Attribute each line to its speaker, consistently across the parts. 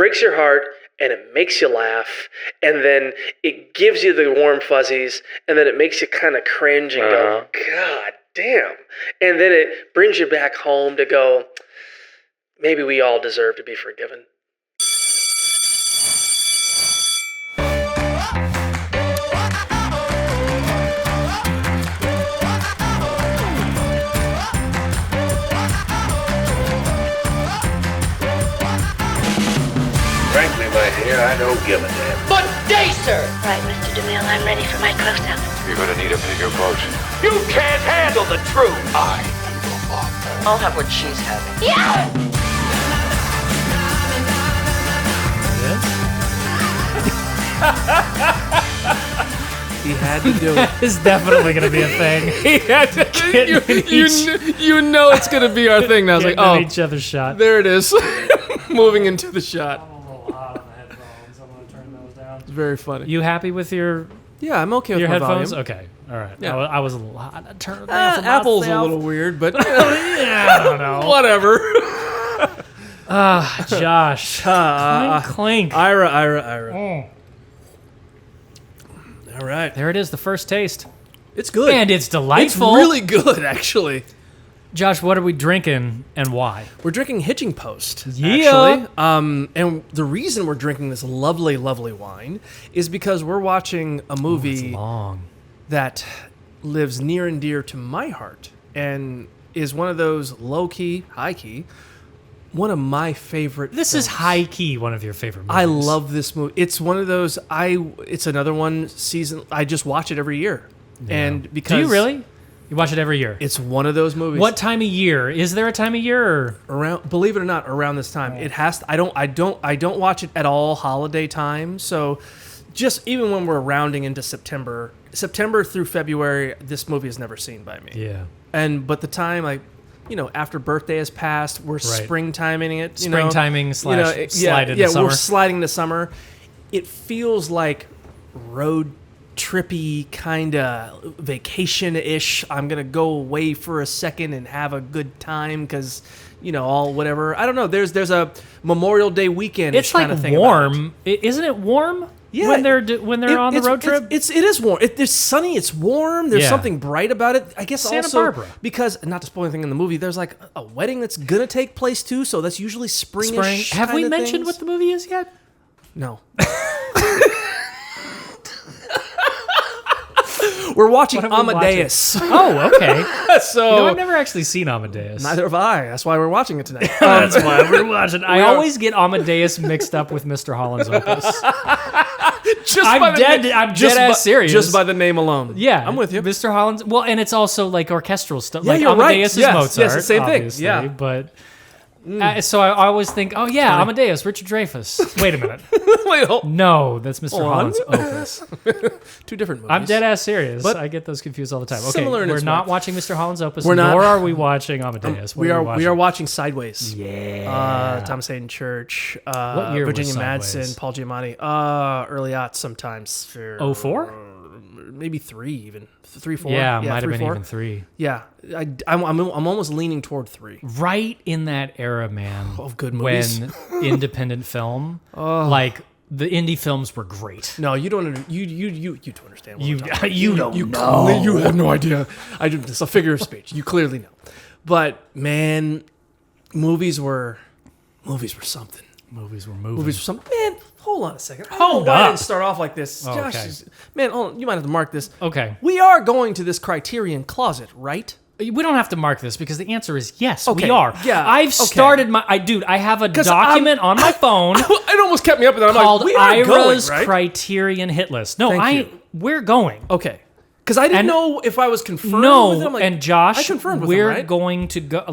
Speaker 1: breaks your heart, and it makes you laugh, and then it gives you the warm fuzzies, and then it makes you kind of cringe and go, God damn. And then it brings you back home to go, maybe we all deserve to be forgiven.
Speaker 2: Frankly, my dear, I don't give a damn.
Speaker 3: Good day, sir!
Speaker 4: Right, Mr. DeMille, I'm ready for my close-up.
Speaker 2: You're gonna need a bigger boat.
Speaker 3: You can't handle the truth!
Speaker 2: I am your father.
Speaker 3: I'll have what she's having.
Speaker 4: Yeah!
Speaker 5: He had to do it.
Speaker 6: It's definitely going to be a thing.
Speaker 5: He had to. You know it's going to be our thing now. I was like,
Speaker 6: Getting
Speaker 5: oh,
Speaker 6: in each other's shot.
Speaker 5: there it is. Moving into the shot.
Speaker 6: I'm a little hot on the headphones. I'm going to turn those down.
Speaker 5: It's very funny.
Speaker 6: You happy with your
Speaker 5: I'm okay with my
Speaker 6: headphones?
Speaker 5: volume.
Speaker 6: Okay. All right.
Speaker 5: Yeah.
Speaker 6: I was a little hot. I turned it down for
Speaker 5: Apple's
Speaker 6: myself.
Speaker 5: a little weird, but
Speaker 6: Yeah, I don't know.
Speaker 5: whatever.
Speaker 6: Josh. Clink, clink.
Speaker 5: Ira.
Speaker 6: Mm.
Speaker 5: All right.
Speaker 6: There it is, the first taste.
Speaker 5: It's good.
Speaker 6: And it's delightful.
Speaker 5: It's really good, actually.
Speaker 6: Josh, what are we drinking and why?
Speaker 5: We're drinking Hitching Post,
Speaker 6: Yeah.
Speaker 5: actually. And the reason we're drinking this lovely, lovely wine is because we're watching a
Speaker 6: It's
Speaker 5: movie
Speaker 6: long.
Speaker 5: that lives near and dear to my heart and is one of those low-key, high-key, one of my favorite
Speaker 6: This
Speaker 5: films.
Speaker 6: is high key one of your favorite movies.
Speaker 5: I love this movie. It's one of those, it's another one season, I just watch it every year.
Speaker 6: Yeah.
Speaker 5: And because...
Speaker 6: Do you really? You watch it every year?
Speaker 5: It's one of those movies.
Speaker 6: What time of year? Is there a time of year? Or?
Speaker 5: Around, believe it or not, around this time, it has. I don't watch it at all holiday time. So, just even when we're rounding into September through February, this movie is never seen by me.
Speaker 6: Yeah.
Speaker 5: But the time, after birthday has passed, we're springtiming it.
Speaker 6: Springtiming slash slide into
Speaker 5: yeah,
Speaker 6: summer.
Speaker 5: we're sliding to summer. It feels like road trippy kind of vacation-ish. I'm gonna go away for a second and have a good time because all whatever. I don't know. There's a Memorial Day weekend.
Speaker 6: It's like
Speaker 5: kind of thing
Speaker 6: warm. Isn't it warm?
Speaker 5: Yeah,
Speaker 6: when they're on the road trip.
Speaker 5: It is warm. It's sunny. It's warm. There's
Speaker 6: Yeah.
Speaker 5: something bright about it. I guess
Speaker 6: Santa
Speaker 5: also
Speaker 6: Barbara.
Speaker 5: because not to spoil anything in the movie, there's like a wedding that's gonna take place too. So that's usually springish.
Speaker 6: Spring. Have we
Speaker 5: kinda
Speaker 6: mentioned
Speaker 5: things.
Speaker 6: what the movie is yet?
Speaker 5: No. We're watching
Speaker 6: What are we
Speaker 5: Amadeus.
Speaker 6: Oh, okay.
Speaker 5: So
Speaker 6: I've never actually seen Amadeus.
Speaker 5: neither have I. That's why we're watching it tonight.
Speaker 6: That's why we're watching. I
Speaker 5: are-
Speaker 6: always get Amadeus mixed up with Mr. Holland's Opus.
Speaker 5: just
Speaker 6: I'm
Speaker 5: by the
Speaker 6: dead-
Speaker 5: name-
Speaker 6: I'm
Speaker 5: just
Speaker 6: dead ass
Speaker 5: by-
Speaker 6: serious.
Speaker 5: Just by the name alone.
Speaker 6: Yeah,
Speaker 5: I'm with you.
Speaker 6: Mr. Holland's. Well, and it's also like orchestral stuff.
Speaker 5: Yeah,
Speaker 6: like
Speaker 5: you're right.
Speaker 6: Amadeus is
Speaker 5: Yes,
Speaker 6: Mozart.
Speaker 5: yes, the same thing.
Speaker 6: Obviously,
Speaker 5: Yeah.
Speaker 6: but. So I always think, oh yeah, Amadeus, Richard Dreyfuss. Wait a minute.
Speaker 5: Wait, hold.
Speaker 6: No, that's Mr.
Speaker 5: Hold on.
Speaker 6: Holland's Opus.
Speaker 5: Two different movies.
Speaker 6: I'm dead ass serious.
Speaker 5: But
Speaker 6: I get those confused all the time. Okay,
Speaker 5: similar in
Speaker 6: we're
Speaker 5: its
Speaker 6: not
Speaker 5: way.
Speaker 6: watching Mr. Holland's Opus,
Speaker 5: We're not-
Speaker 6: nor are we watching Amadeus. What
Speaker 5: We are
Speaker 6: watching?
Speaker 5: watching Sideways.
Speaker 6: Yeah.
Speaker 5: Thomas Hayden Church.
Speaker 6: What year was
Speaker 5: Virginia
Speaker 6: Sideways?
Speaker 5: Madsen. Paul Giamatti. Early aughts sometimes.
Speaker 6: 04?
Speaker 5: Maybe 3 even. 3, 4.
Speaker 6: Yeah, might have
Speaker 5: 3,
Speaker 6: been
Speaker 5: 4.
Speaker 6: even 3.
Speaker 5: Yeah, I'm almost leaning toward 3.
Speaker 6: Right in that era, man.
Speaker 5: Of good movies.
Speaker 6: When independent film, like the indie films were great.
Speaker 5: No, you don't. You don't understand. What
Speaker 6: You
Speaker 5: I'm talking about.
Speaker 6: you don't
Speaker 5: You
Speaker 6: know.
Speaker 5: you have no idea. It's a figure of speech. You clearly know. But man, movies were something.
Speaker 6: Movies were moving.
Speaker 5: Movies were something. Man, hold on a second.
Speaker 6: Hold
Speaker 5: why I
Speaker 6: up.
Speaker 5: didn't start off like this.
Speaker 6: Oh,
Speaker 5: Josh
Speaker 6: okay.
Speaker 5: man, hold on, you might have to mark this.
Speaker 6: Okay.
Speaker 5: We are going to this Criterion closet, right?
Speaker 6: We don't have to mark this because the answer is yes,
Speaker 5: Okay,
Speaker 6: we are.
Speaker 5: yeah,
Speaker 6: I've
Speaker 5: okay.
Speaker 6: started I have a
Speaker 5: 'Cause
Speaker 6: document on my phone
Speaker 5: It almost kept me up, and I'm
Speaker 6: called
Speaker 5: like, we are going,
Speaker 6: Ira's
Speaker 5: right?
Speaker 6: Criterion Hit List. No,
Speaker 5: Thank you.
Speaker 6: we're going.
Speaker 5: Okay. Because I didn't
Speaker 6: And-
Speaker 5: know if I was confirmed with
Speaker 6: No,
Speaker 5: them. Like,
Speaker 6: and Josh,
Speaker 5: I confirmed with
Speaker 6: we're
Speaker 5: them, right?
Speaker 6: going to go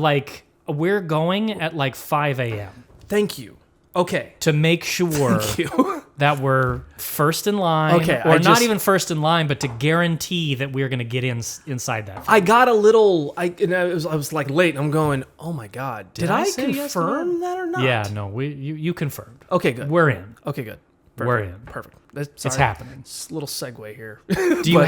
Speaker 6: we're going at like 5 a.m.
Speaker 5: Thank you. Okay.
Speaker 6: to make sure
Speaker 5: You.
Speaker 6: that we're first in line,
Speaker 5: Okay,
Speaker 6: or
Speaker 5: I
Speaker 6: not
Speaker 5: just-
Speaker 6: even first in line, but to guarantee that we're going to get inside that.
Speaker 5: I got a little. I was like late. I'm going. Oh my god! Did I
Speaker 6: I say yes to
Speaker 5: confirm that or not?
Speaker 6: Yeah, no, you confirmed.
Speaker 5: Okay, good.
Speaker 6: We're in.
Speaker 5: Okay, good.
Speaker 6: We're in.
Speaker 5: Perfect.
Speaker 6: It's
Speaker 5: Sorry.
Speaker 6: happening.
Speaker 5: It's a little segue here.
Speaker 6: Do you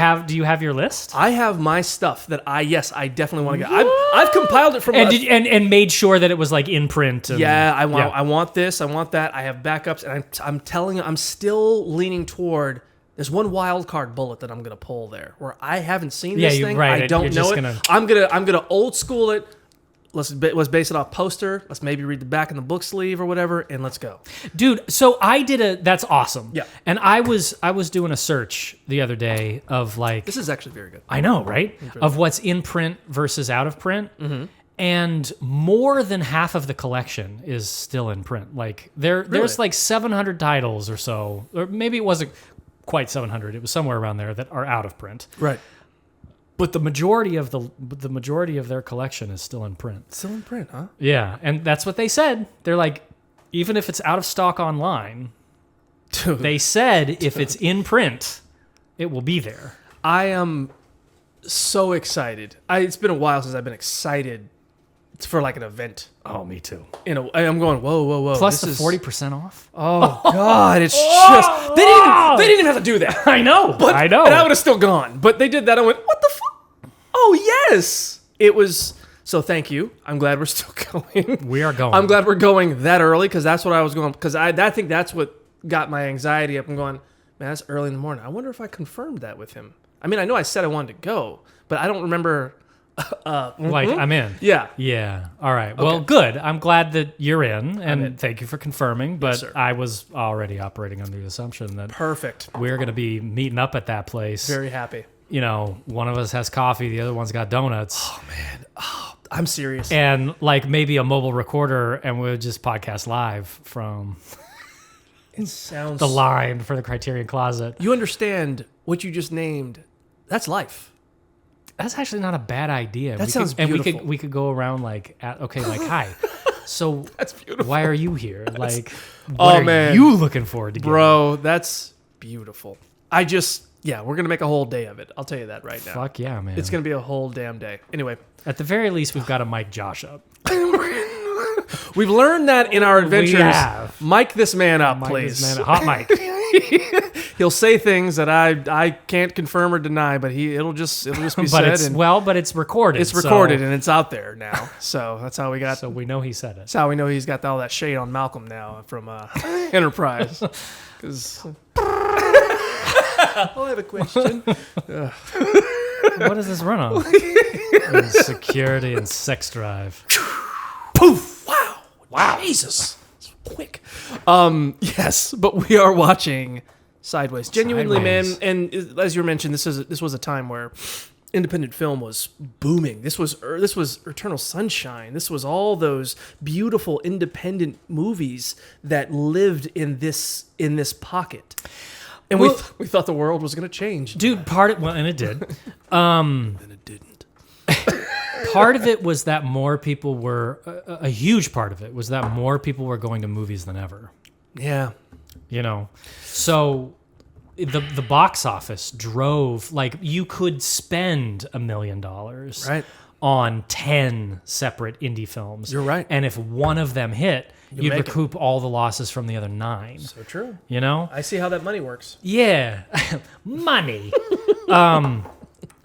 Speaker 6: have your list?
Speaker 5: I have my stuff that I definitely want to get. I've compiled it from
Speaker 6: And made sure that it was like in print. And,
Speaker 5: I want this, I want that. I have backups, and I'm telling you, I'm still leaning toward. There's one wild card bullet that I'm gonna pull there, where I haven't seen this thing.
Speaker 6: right.
Speaker 5: I don't
Speaker 6: You're
Speaker 5: know
Speaker 6: just
Speaker 5: it. I'm gonna old school it. Let's base it off poster. Let's maybe read the back in the book sleeve or whatever, and let's go.
Speaker 6: Dude, so that's awesome.
Speaker 5: Yeah.
Speaker 6: And I was doing a search the other day of like,
Speaker 5: This is actually very good.
Speaker 6: I know, right? Of what's in print versus out of print. Mm-hmm. And more than half of the collection is still in print. Like there's like 700 titles or so, or maybe it wasn't quite 700. It was somewhere around there that are out of print.
Speaker 5: Right.
Speaker 6: But the majority of their collection is still in print.
Speaker 5: Still in print, huh?
Speaker 6: Yeah, and that's what they said. They're like, even if it's out of stock online,
Speaker 5: Dude.
Speaker 6: they said if it's in print, it will be there.
Speaker 5: I am so excited. It's been a while since I've been excited for like an event.
Speaker 6: Oh, me too.
Speaker 5: I'm going, whoa.
Speaker 6: Plus
Speaker 5: this
Speaker 6: the
Speaker 5: is
Speaker 6: 40% off.
Speaker 5: Oh God, it's just they didn't even have to do that.
Speaker 6: I know. I know.
Speaker 5: And I would have still gone, but they did that. I went, what the fuck? Oh yes, it was. So thank you. I'm glad we're still going.
Speaker 6: We are going.
Speaker 5: I'm glad we're going that early because that's what I was going. Because I think that's what got my anxiety up. I'm going, man, that's early in the morning. I wonder if I confirmed that with him. I mean, I know I said I wanted to go, but I don't remember.
Speaker 6: Like, I'm in.
Speaker 5: Yeah.
Speaker 6: Yeah. All right. Well, good. I'm glad that you're in, and
Speaker 5: in.
Speaker 6: thank you for confirming. But
Speaker 5: sir.
Speaker 6: I was already operating under the assumption that
Speaker 5: Perfect.
Speaker 6: we're going to be meeting up at that place.
Speaker 5: Very happy.
Speaker 6: You know, one of us has coffee, the other one's got donuts.
Speaker 5: I'm serious.
Speaker 6: And like maybe a mobile recorder, and we'll just podcast live from
Speaker 5: It sounds
Speaker 6: the line for the Criterion Closet.
Speaker 5: You understand what you just named? That's life.
Speaker 6: That's actually not a bad idea.
Speaker 5: That sounds
Speaker 6: and
Speaker 5: beautiful.
Speaker 6: we could go around like, hi. So
Speaker 5: That's beautiful.
Speaker 6: why are you here? Like, what
Speaker 5: Oh,
Speaker 6: are
Speaker 5: man.
Speaker 6: you looking forward to?
Speaker 5: Bro, that's beautiful. We're going to make a whole day of it. I'll tell you that right now.
Speaker 6: Fuck yeah, man.
Speaker 5: It's going to be a whole damn day. Anyway,
Speaker 6: At the very least, we've got to mic Josh up.
Speaker 5: we've learned that in our adventures.
Speaker 6: have.
Speaker 5: Mic this man up,
Speaker 6: Mic
Speaker 5: please.
Speaker 6: this man- hot mic.
Speaker 5: He'll say things that I can't confirm or deny, but it'll just be
Speaker 6: but
Speaker 5: said.
Speaker 6: it's recorded.
Speaker 5: It's recorded and it's out there now. So that's how we got.
Speaker 6: so we know he said it.
Speaker 5: That's how we know he's got all that shade on Malcolm now from Enterprise. Because I'll have a question.
Speaker 6: What does this run on? Security and sex drive.
Speaker 5: Poof! Wow! Jesus! It's quick. Yes, but we are watching Sideways. Genuinely,
Speaker 6: Sideways.
Speaker 5: man. And as you mentioned, this was a time where independent film was booming. This was Eternal Sunshine. This was all those beautiful independent movies that lived in this pocket. And we thought the world was going to change.
Speaker 6: Dude, and it did.
Speaker 5: And it didn't.
Speaker 6: Part of it was that more people were, a huge part of it was that more people were going to movies than ever.
Speaker 5: Yeah.
Speaker 6: You know? So the box office drove, like, you could spend $1 million
Speaker 5: Right.
Speaker 6: on 10 separate indie films.
Speaker 5: You're right.
Speaker 6: And if one of them hit, you'd
Speaker 5: make it.
Speaker 6: recoup all the losses from the other 9.
Speaker 5: So true.
Speaker 6: You know?
Speaker 5: I see how that money works.
Speaker 6: Yeah. Money.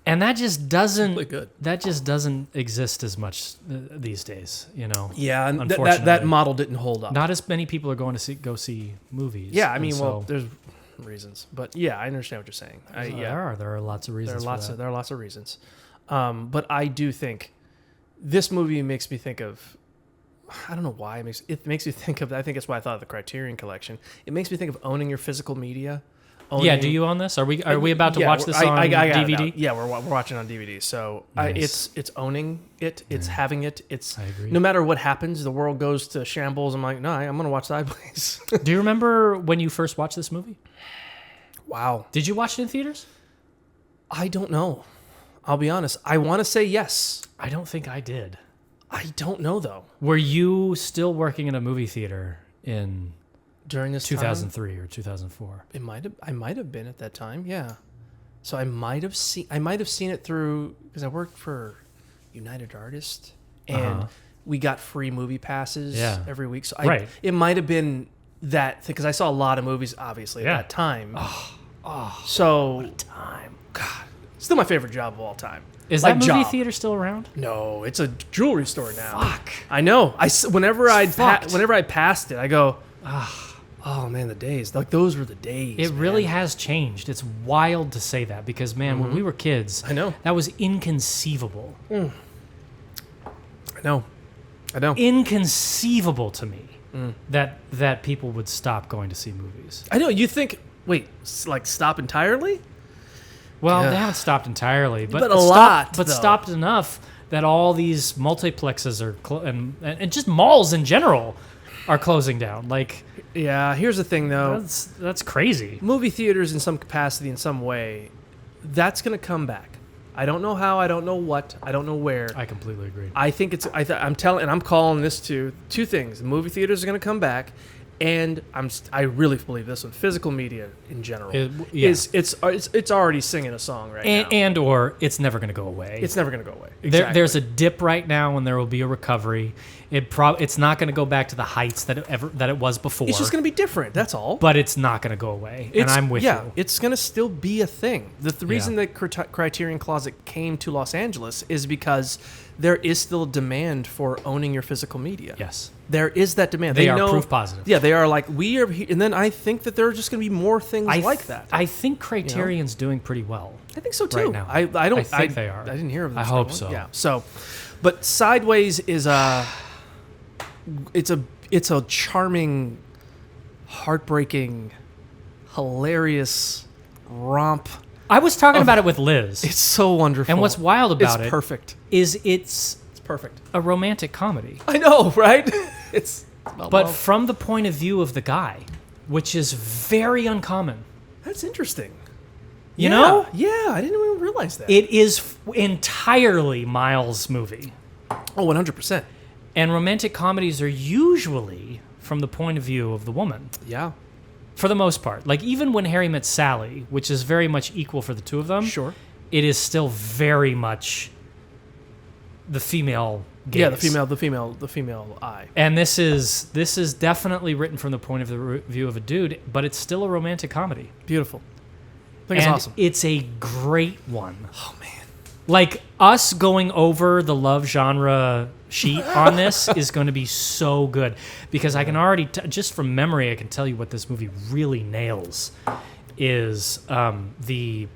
Speaker 6: And that just doesn't
Speaker 5: Really good.
Speaker 6: that just doesn't exist as much these days, you know.
Speaker 5: Yeah, and that
Speaker 6: Unfortunately.
Speaker 5: model didn't hold up.
Speaker 6: Not as many people are going to go see movies.
Speaker 5: Yeah, I
Speaker 6: and
Speaker 5: mean,
Speaker 6: so-
Speaker 5: there's reasons, but yeah, I understand what you're saying.
Speaker 6: there are lots of reasons.
Speaker 5: There are lots of reasons. But I do think this movie makes me think of. I don't know why it makes me think of. I think that's why I thought of the Criterion Collection. It makes me think of owning your physical media.
Speaker 6: Yeah, do you own this? Are we about to watch this on
Speaker 5: I got it
Speaker 6: DVD?
Speaker 5: out. Yeah, we're watching on DVD. So
Speaker 6: Nice.
Speaker 5: it's owning it. It's having it. It's
Speaker 6: I agree.
Speaker 5: no matter what happens, the world goes to shambles. I'm like, no, I'm gonna watch Sideways.
Speaker 6: Do you remember when you first watched this movie?
Speaker 5: Wow.
Speaker 6: Did you watch it in theaters?
Speaker 5: I don't know. I'll be honest. I want to say yes.
Speaker 6: I don't think I did.
Speaker 5: I don't know though.
Speaker 6: Were you still working in a movie theater in
Speaker 5: During this
Speaker 6: 2003 or 2004?
Speaker 5: time, I might have been at that time. Yeah. So I might have seen it through because I worked for United Artists and we got free movie passes
Speaker 6: Yeah.
Speaker 5: every week. So
Speaker 6: Right.
Speaker 5: it might have been that because I saw a lot of movies, obviously,
Speaker 6: Yeah.
Speaker 5: at that time. So
Speaker 6: Time.
Speaker 5: God, still my favorite job of all time.
Speaker 6: Is
Speaker 5: Like
Speaker 6: that movie
Speaker 5: job.
Speaker 6: theater still around?
Speaker 5: No, it's a jewelry store now.
Speaker 6: Fuck.
Speaker 5: I know. Whenever I
Speaker 6: fucked.
Speaker 5: passed it, I go, oh man, the days. Like those were the days.
Speaker 6: It
Speaker 5: man.
Speaker 6: really has changed. It's wild to say that because, man, when we were kids,
Speaker 5: I know.
Speaker 6: that was inconceivable.
Speaker 5: I know.
Speaker 6: Inconceivable to me that people would stop going to see movies.
Speaker 5: I know. You think? Wait, like stop entirely?
Speaker 6: Well,
Speaker 5: Yeah.
Speaker 6: they haven't stopped entirely, but
Speaker 5: But a lot,
Speaker 6: but
Speaker 5: though.
Speaker 6: stopped enough that all these multiplexes are and just malls in general are closing down. Like
Speaker 5: Yeah. Here's the thing, though.
Speaker 6: that's crazy.
Speaker 5: Movie theaters, in some capacity, in some way, that's gonna come back. I don't know how. I don't know what. I don't know where.
Speaker 6: I completely agree.
Speaker 5: I think it's. I'm telling, and I'm calling this to two things. The movie theaters are going to come back, and I really believe this one. Physical media in general
Speaker 6: Yeah.
Speaker 5: it's already singing a song right now.
Speaker 6: And or it's never going to go away.
Speaker 5: It's never going to go away.
Speaker 6: There's a dip right now, and there will be a recovery. It's not going to go back to the heights that it was before.
Speaker 5: It's just going to be different. That's all.
Speaker 6: but it's not going to go away. And I'm with you.
Speaker 5: It's going to still be a thing. The reason
Speaker 6: Yeah.
Speaker 5: that Criterion Closet came to Los Angeles is because there is still a demand for owning your physical media.
Speaker 6: Yes.
Speaker 5: There is that demand.
Speaker 6: They are
Speaker 5: know,
Speaker 6: proof positive.
Speaker 5: Yeah, they are like, we are here. And then I think that there are just going to be more things like that.
Speaker 6: I think Criterion's doing pretty well.
Speaker 5: I think so too.
Speaker 6: right now.
Speaker 5: I don't.
Speaker 6: I think they are.
Speaker 5: I didn't hear of them.
Speaker 6: I hope so.
Speaker 5: Yeah. So, but Sideways is it's a charming, heartbreaking, hilarious romp.
Speaker 6: I was talking about it with Liz.
Speaker 5: It's so wonderful.
Speaker 6: And what's wild about
Speaker 5: it's
Speaker 6: it
Speaker 5: perfect.
Speaker 6: is it's
Speaker 5: It's perfect.
Speaker 6: a romantic comedy.
Speaker 5: I know, right? It's
Speaker 6: But from the point of view of the guy, which is very uncommon.
Speaker 5: that's interesting.
Speaker 6: You know?
Speaker 5: Yeah, I didn't even realize that.
Speaker 6: It is entirely Miles' movie.
Speaker 5: Oh, 100%.
Speaker 6: And romantic comedies are usually from the point of view of the woman,
Speaker 5: Yeah.
Speaker 6: for the most part. Like even when Harry Met Sally, which is very much equal for the two of them,
Speaker 5: Sure.
Speaker 6: it is still very much the female gaze.
Speaker 5: Yeah, the female eye.
Speaker 6: And this is definitely written from the point of view of a dude, but it's still a romantic comedy.
Speaker 5: Beautiful. I think
Speaker 6: And
Speaker 5: it's awesome.
Speaker 6: it's a great one. Oh man. Like us going over the love genre sheet on this is going to be so good because I can already just from memory I can tell you what this movie really nails is the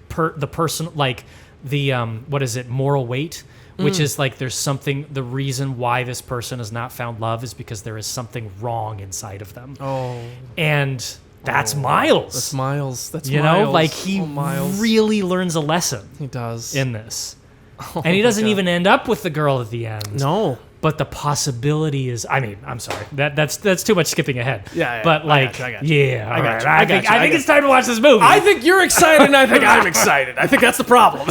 Speaker 6: person like the what is it, moral weight, which is like there's something, the reason why this person has not found love is because there is something wrong inside of them.
Speaker 5: Oh.
Speaker 6: And that's Miles.
Speaker 5: That's Miles. That's
Speaker 6: You
Speaker 5: Miles.
Speaker 6: know, like he
Speaker 5: Miles.
Speaker 6: really learns a lesson
Speaker 5: He does.
Speaker 6: in this. And he doesn't even end up with the girl at the end.
Speaker 5: No.
Speaker 6: But the possibility is, I mean, I'm sorry. That's too much skipping ahead.
Speaker 5: Yeah,
Speaker 6: But
Speaker 5: I
Speaker 6: like,
Speaker 5: got you.
Speaker 6: yeah, all
Speaker 5: got
Speaker 6: right.
Speaker 5: you. I got you.
Speaker 6: I think it's time to watch this movie.
Speaker 5: I think you're excited, and I think I'm excited. I think that's the problem.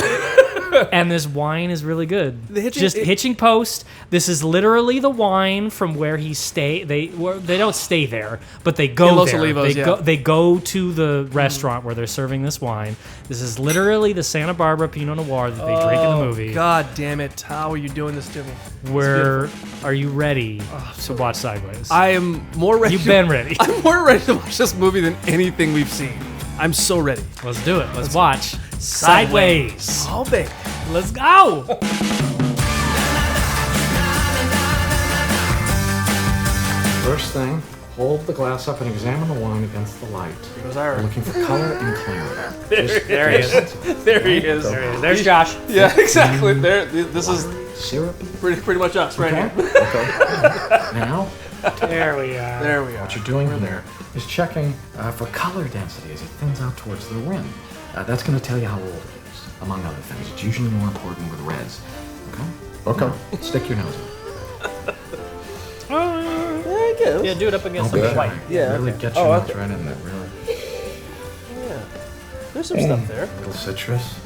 Speaker 6: and this wine is really good.
Speaker 5: The hitching-
Speaker 6: Just
Speaker 5: it-
Speaker 6: hitching post. This is literally the wine from where he stay. They don't stay there, but they go
Speaker 5: In Los
Speaker 6: there.
Speaker 5: Olivos, yeah.
Speaker 6: They go to the restaurant where they're serving this wine. This is literally the Santa Barbara Pinot Noir that they drink in the movie.
Speaker 5: God damn it. How are you doing this to me?
Speaker 6: Where are you ready to watch Sideways?
Speaker 5: I am more ready.
Speaker 6: You've been ready.
Speaker 5: I'm more ready to watch this movie than anything we've seen. I'm so ready.
Speaker 6: Let's do it. Let's watch Sideways.
Speaker 5: Oh, baby.
Speaker 6: Let's go.
Speaker 7: First thing, hold the glass up and examine the wine against the light.
Speaker 5: goes Ira.
Speaker 7: We're looking for color and clarity.
Speaker 6: There he is.
Speaker 5: There he is.
Speaker 6: There's Josh.
Speaker 5: Yeah, exactly. There. This is
Speaker 7: Syrupy.
Speaker 5: pretty much us right
Speaker 7: Okay.
Speaker 5: here.
Speaker 7: Okay. Now,
Speaker 6: There we are.
Speaker 5: There we are.
Speaker 7: what you're doing here is checking for color density as it thins out towards the rim. That's going to tell you how old it is, among other things. It's usually more important with reds. Okay? Okay. Stick your nose in.
Speaker 6: Yeah, do it up against
Speaker 7: Don't
Speaker 6: the
Speaker 7: be
Speaker 6: white.
Speaker 7: shy.
Speaker 5: Yeah,
Speaker 7: Really
Speaker 5: okay.
Speaker 7: get your nose right in there, really.
Speaker 5: There's some stuff there.
Speaker 7: A little citrus.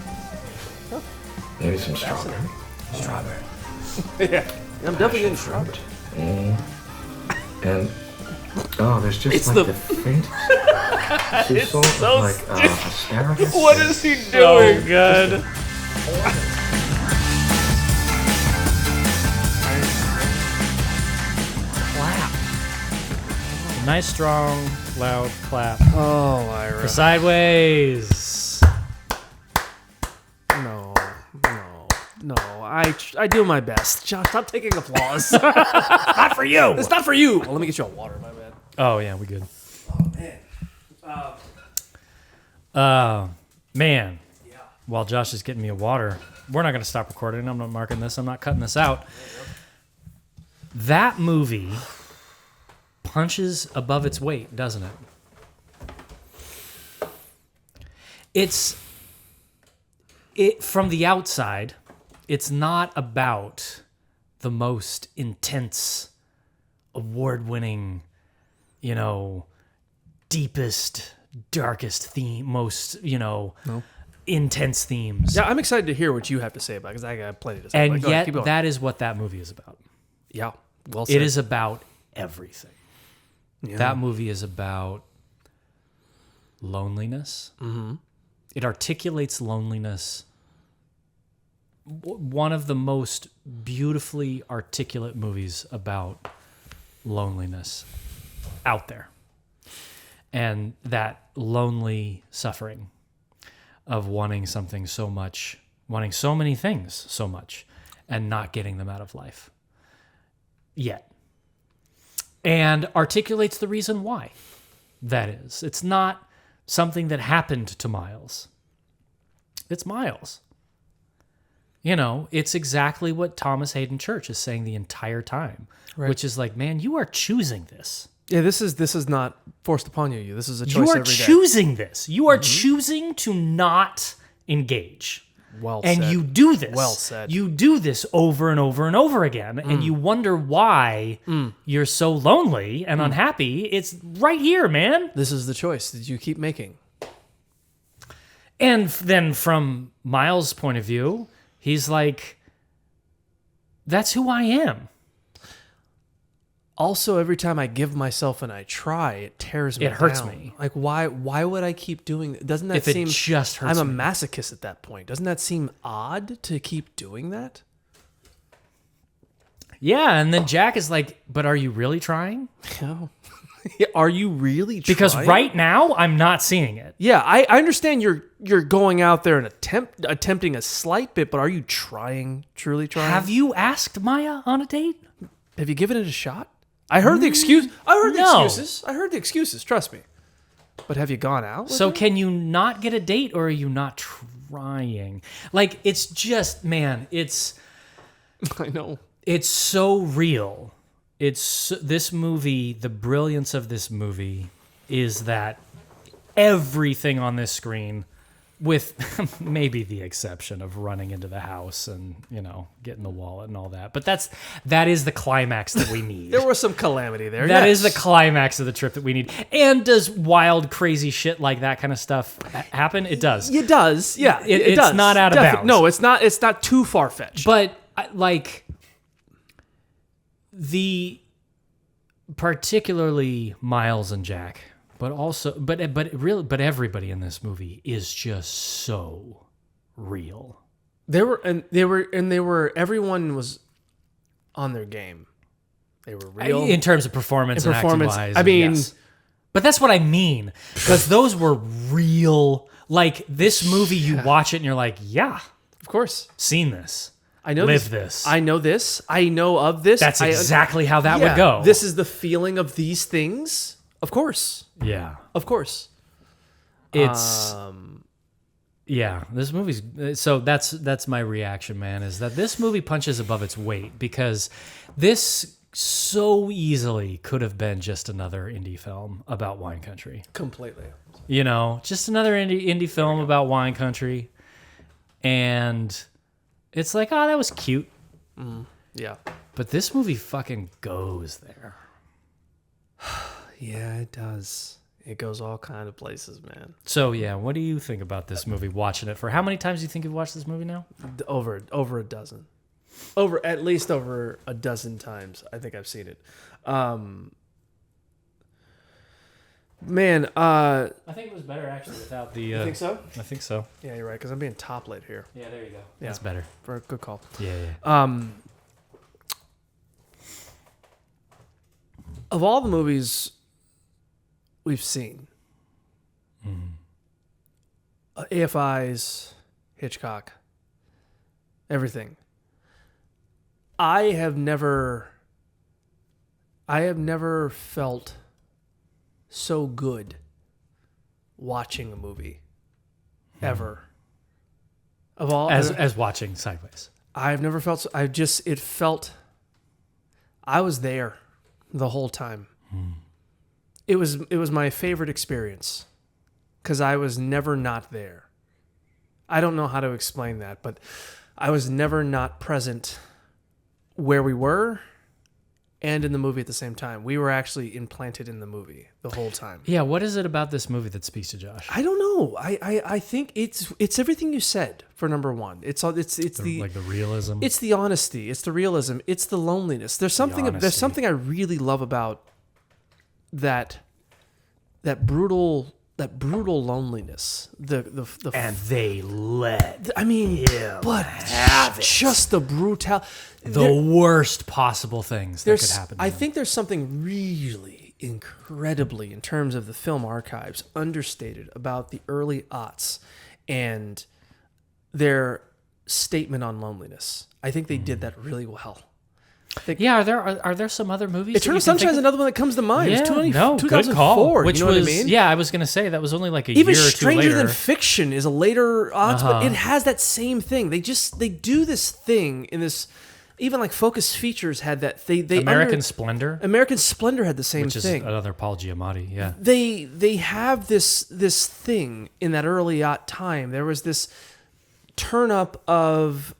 Speaker 7: Maybe some strawberry.
Speaker 5: Yeah. I'm definitely getting strawberry.
Speaker 7: And oh, there's just
Speaker 5: It's
Speaker 7: like
Speaker 5: the-
Speaker 7: the faint sea salt,
Speaker 5: so
Speaker 7: like asparagus.
Speaker 5: What is he
Speaker 6: So
Speaker 5: doing?
Speaker 6: good. Clap. Nice, strong, loud clap
Speaker 5: Oh, Ira.
Speaker 6: for Sideways.
Speaker 5: No. I do my best. Josh, stop taking applause.
Speaker 6: Not for you.
Speaker 5: It's not for you. Well, let me get you a water, my bad.
Speaker 6: Oh yeah, we good.
Speaker 5: Oh, man.
Speaker 6: Man. While Josh is getting me a water, we're not going to stop recording. I'm not marking this. I'm not cutting this out. That movie punches above its weight, doesn't it? It from the outside, it's not about the most intense, award-winning, deepest, darkest theme, most, intense themes.
Speaker 5: Yeah, I'm excited to hear what you have to say about it because I got plenty to say.
Speaker 6: And
Speaker 5: about it. Go ahead,
Speaker 6: yet,
Speaker 5: keep going.
Speaker 6: that is what that movie is about.
Speaker 5: Yeah, well said.
Speaker 6: It is about everything.
Speaker 5: Yeah.
Speaker 6: That movie is about loneliness. Mm-hmm. It articulates loneliness. One of the most beautifully articulate movies about loneliness out there. And that lonely suffering of wanting something so much, wanting so many things so much, and not getting them out of life yet. And articulates the reason why that is. It's not something that happened to Miles. It's Miles. It's exactly what Thomas Hayden Church is saying the entire time, which is like, man, you are choosing this.
Speaker 5: Yeah, this is not forced upon you. This is a choice
Speaker 6: You are
Speaker 5: every day.
Speaker 6: choosing this. You are choosing to not engage.
Speaker 5: Well
Speaker 6: And
Speaker 5: said.
Speaker 6: you do this.
Speaker 5: Well said.
Speaker 6: You do this over and over and over again, and you wonder why you're so lonely and unhappy. It's right here, man.
Speaker 5: This is the choice that you keep making.
Speaker 6: And then from Miles' point of view, he's like, that's who I am.
Speaker 5: Also, every time I give myself and I try, it tears me
Speaker 6: It hurts
Speaker 5: down.
Speaker 6: me.
Speaker 5: Like, why would I keep doing that? Doesn't that
Speaker 6: If it
Speaker 5: seem...
Speaker 6: just hurts
Speaker 5: I'm a
Speaker 6: me.
Speaker 5: masochist at that point. Doesn't that seem odd to keep doing that?
Speaker 6: Yeah, and then Jack is like, but are you really trying?
Speaker 5: No. Are you really trying?
Speaker 6: Because right now, I'm not seeing it.
Speaker 5: Yeah, I understand you're going out there and attempting a slight bit, but are you truly trying?
Speaker 6: Have you asked Maya on a date?
Speaker 5: Have you given it a shot? I heard the excuse. I heard the
Speaker 6: No.
Speaker 5: excuses. I heard the excuses. Trust me. But have you gone out? With
Speaker 6: So
Speaker 5: her?
Speaker 6: can you not get a date, or are you not trying? Like, it's just, man, it's
Speaker 5: I know.
Speaker 6: so real. This movie, the brilliance of this movie is that everything on this screen, with maybe the exception of running into the house and, getting the wallet and all that. But that is the climax that we need.
Speaker 5: There was some calamity there.
Speaker 6: That
Speaker 5: yes.
Speaker 6: is the climax of the trip that we need. And does wild, crazy shit like that kind of stuff happen? It does.
Speaker 5: It does. Yeah.
Speaker 6: It's
Speaker 5: does.
Speaker 6: not out of
Speaker 5: Definitely.
Speaker 6: bounds.
Speaker 5: No, it's not. It's not too far fetched.
Speaker 6: But particularly Miles and Jack, but also but everybody in this movie is just so real.
Speaker 5: Everyone was on their game. They were real.
Speaker 6: In terms of performance and acting wise.
Speaker 5: I mean,
Speaker 6: yes. But that's what I mean, because those were real. Like, this movie, you watch it and you're like, yeah,
Speaker 5: of course,
Speaker 6: seen this.
Speaker 5: I know
Speaker 6: Live this.
Speaker 5: I know this. I know of this.
Speaker 6: That's exactly how that would
Speaker 5: Yeah,
Speaker 6: go.
Speaker 5: This is the feeling of these things. Of course.
Speaker 6: Yeah.
Speaker 5: Of course.
Speaker 6: It's yeah, this movie's so that's my reaction, man, is that this movie punches above its weight, because this so easily could have been just another indie film about wine country.
Speaker 5: Completely.
Speaker 6: Just another indie film about wine country. And it's like, oh, that was cute.
Speaker 5: Yeah.
Speaker 6: But this movie fucking goes there.
Speaker 5: Yeah, it does. It goes all kind of places, man.
Speaker 6: So, yeah, what do you think about this movie, watching it? For how many times do you think you've watched this movie now?
Speaker 5: Over a dozen. At least over a dozen times. I think I've seen it. Man,
Speaker 6: I think it was better, actually, without the...
Speaker 5: you think so?
Speaker 6: I think so.
Speaker 5: Yeah, you're right, because I'm being top lit here.
Speaker 6: Yeah, there you go.
Speaker 5: Yeah.
Speaker 6: That's better.
Speaker 5: For a good call.
Speaker 6: Yeah.
Speaker 5: Of all the movies we've seen. AFI's, Hitchcock, everything. I have never felt so good watching a movie ever. Of all
Speaker 6: As watching Sideways.
Speaker 5: I've never felt so, it felt I was there the whole time. It was my favorite experience because I was never not there. I don't know how to explain that, but I was never not present where we were and in the movie at the same time. We were actually implanted in the movie the whole time.
Speaker 6: Yeah, what is it about this movie that speaks to Josh?
Speaker 5: I don't know. I think it's everything you said for number one. It's the
Speaker 6: like the realism.
Speaker 5: It's the honesty. It's the realism. It's the loneliness. There's something I really love about that brutal loneliness. The
Speaker 6: and they let
Speaker 5: I mean, but just the brutality.
Speaker 6: the worst possible things that could happen.
Speaker 5: I think there's something really incredibly, in terms of the film archives, understated about the early aughts and their statement on loneliness. I think they did that really well.
Speaker 6: Yeah, are there some other movies?
Speaker 5: Eternal Sunshine is another one that comes to mind.
Speaker 6: Yeah,
Speaker 5: It's
Speaker 6: good
Speaker 5: 2004.
Speaker 6: call. Which
Speaker 5: you know
Speaker 6: was,
Speaker 5: what I mean?
Speaker 6: yeah, I was gonna say that was only like a
Speaker 5: Even
Speaker 6: year or two
Speaker 5: Stranger
Speaker 6: later.
Speaker 5: Than Fiction is a later odds, but it has that same thing. They do this thing in this. Even like Focus Features had that.
Speaker 6: American Splendor,
Speaker 5: American Splendor had the same
Speaker 6: which is
Speaker 5: thing.
Speaker 6: another Paul Giamatti. Yeah,
Speaker 5: They have this thing in that early time. There was this turn up of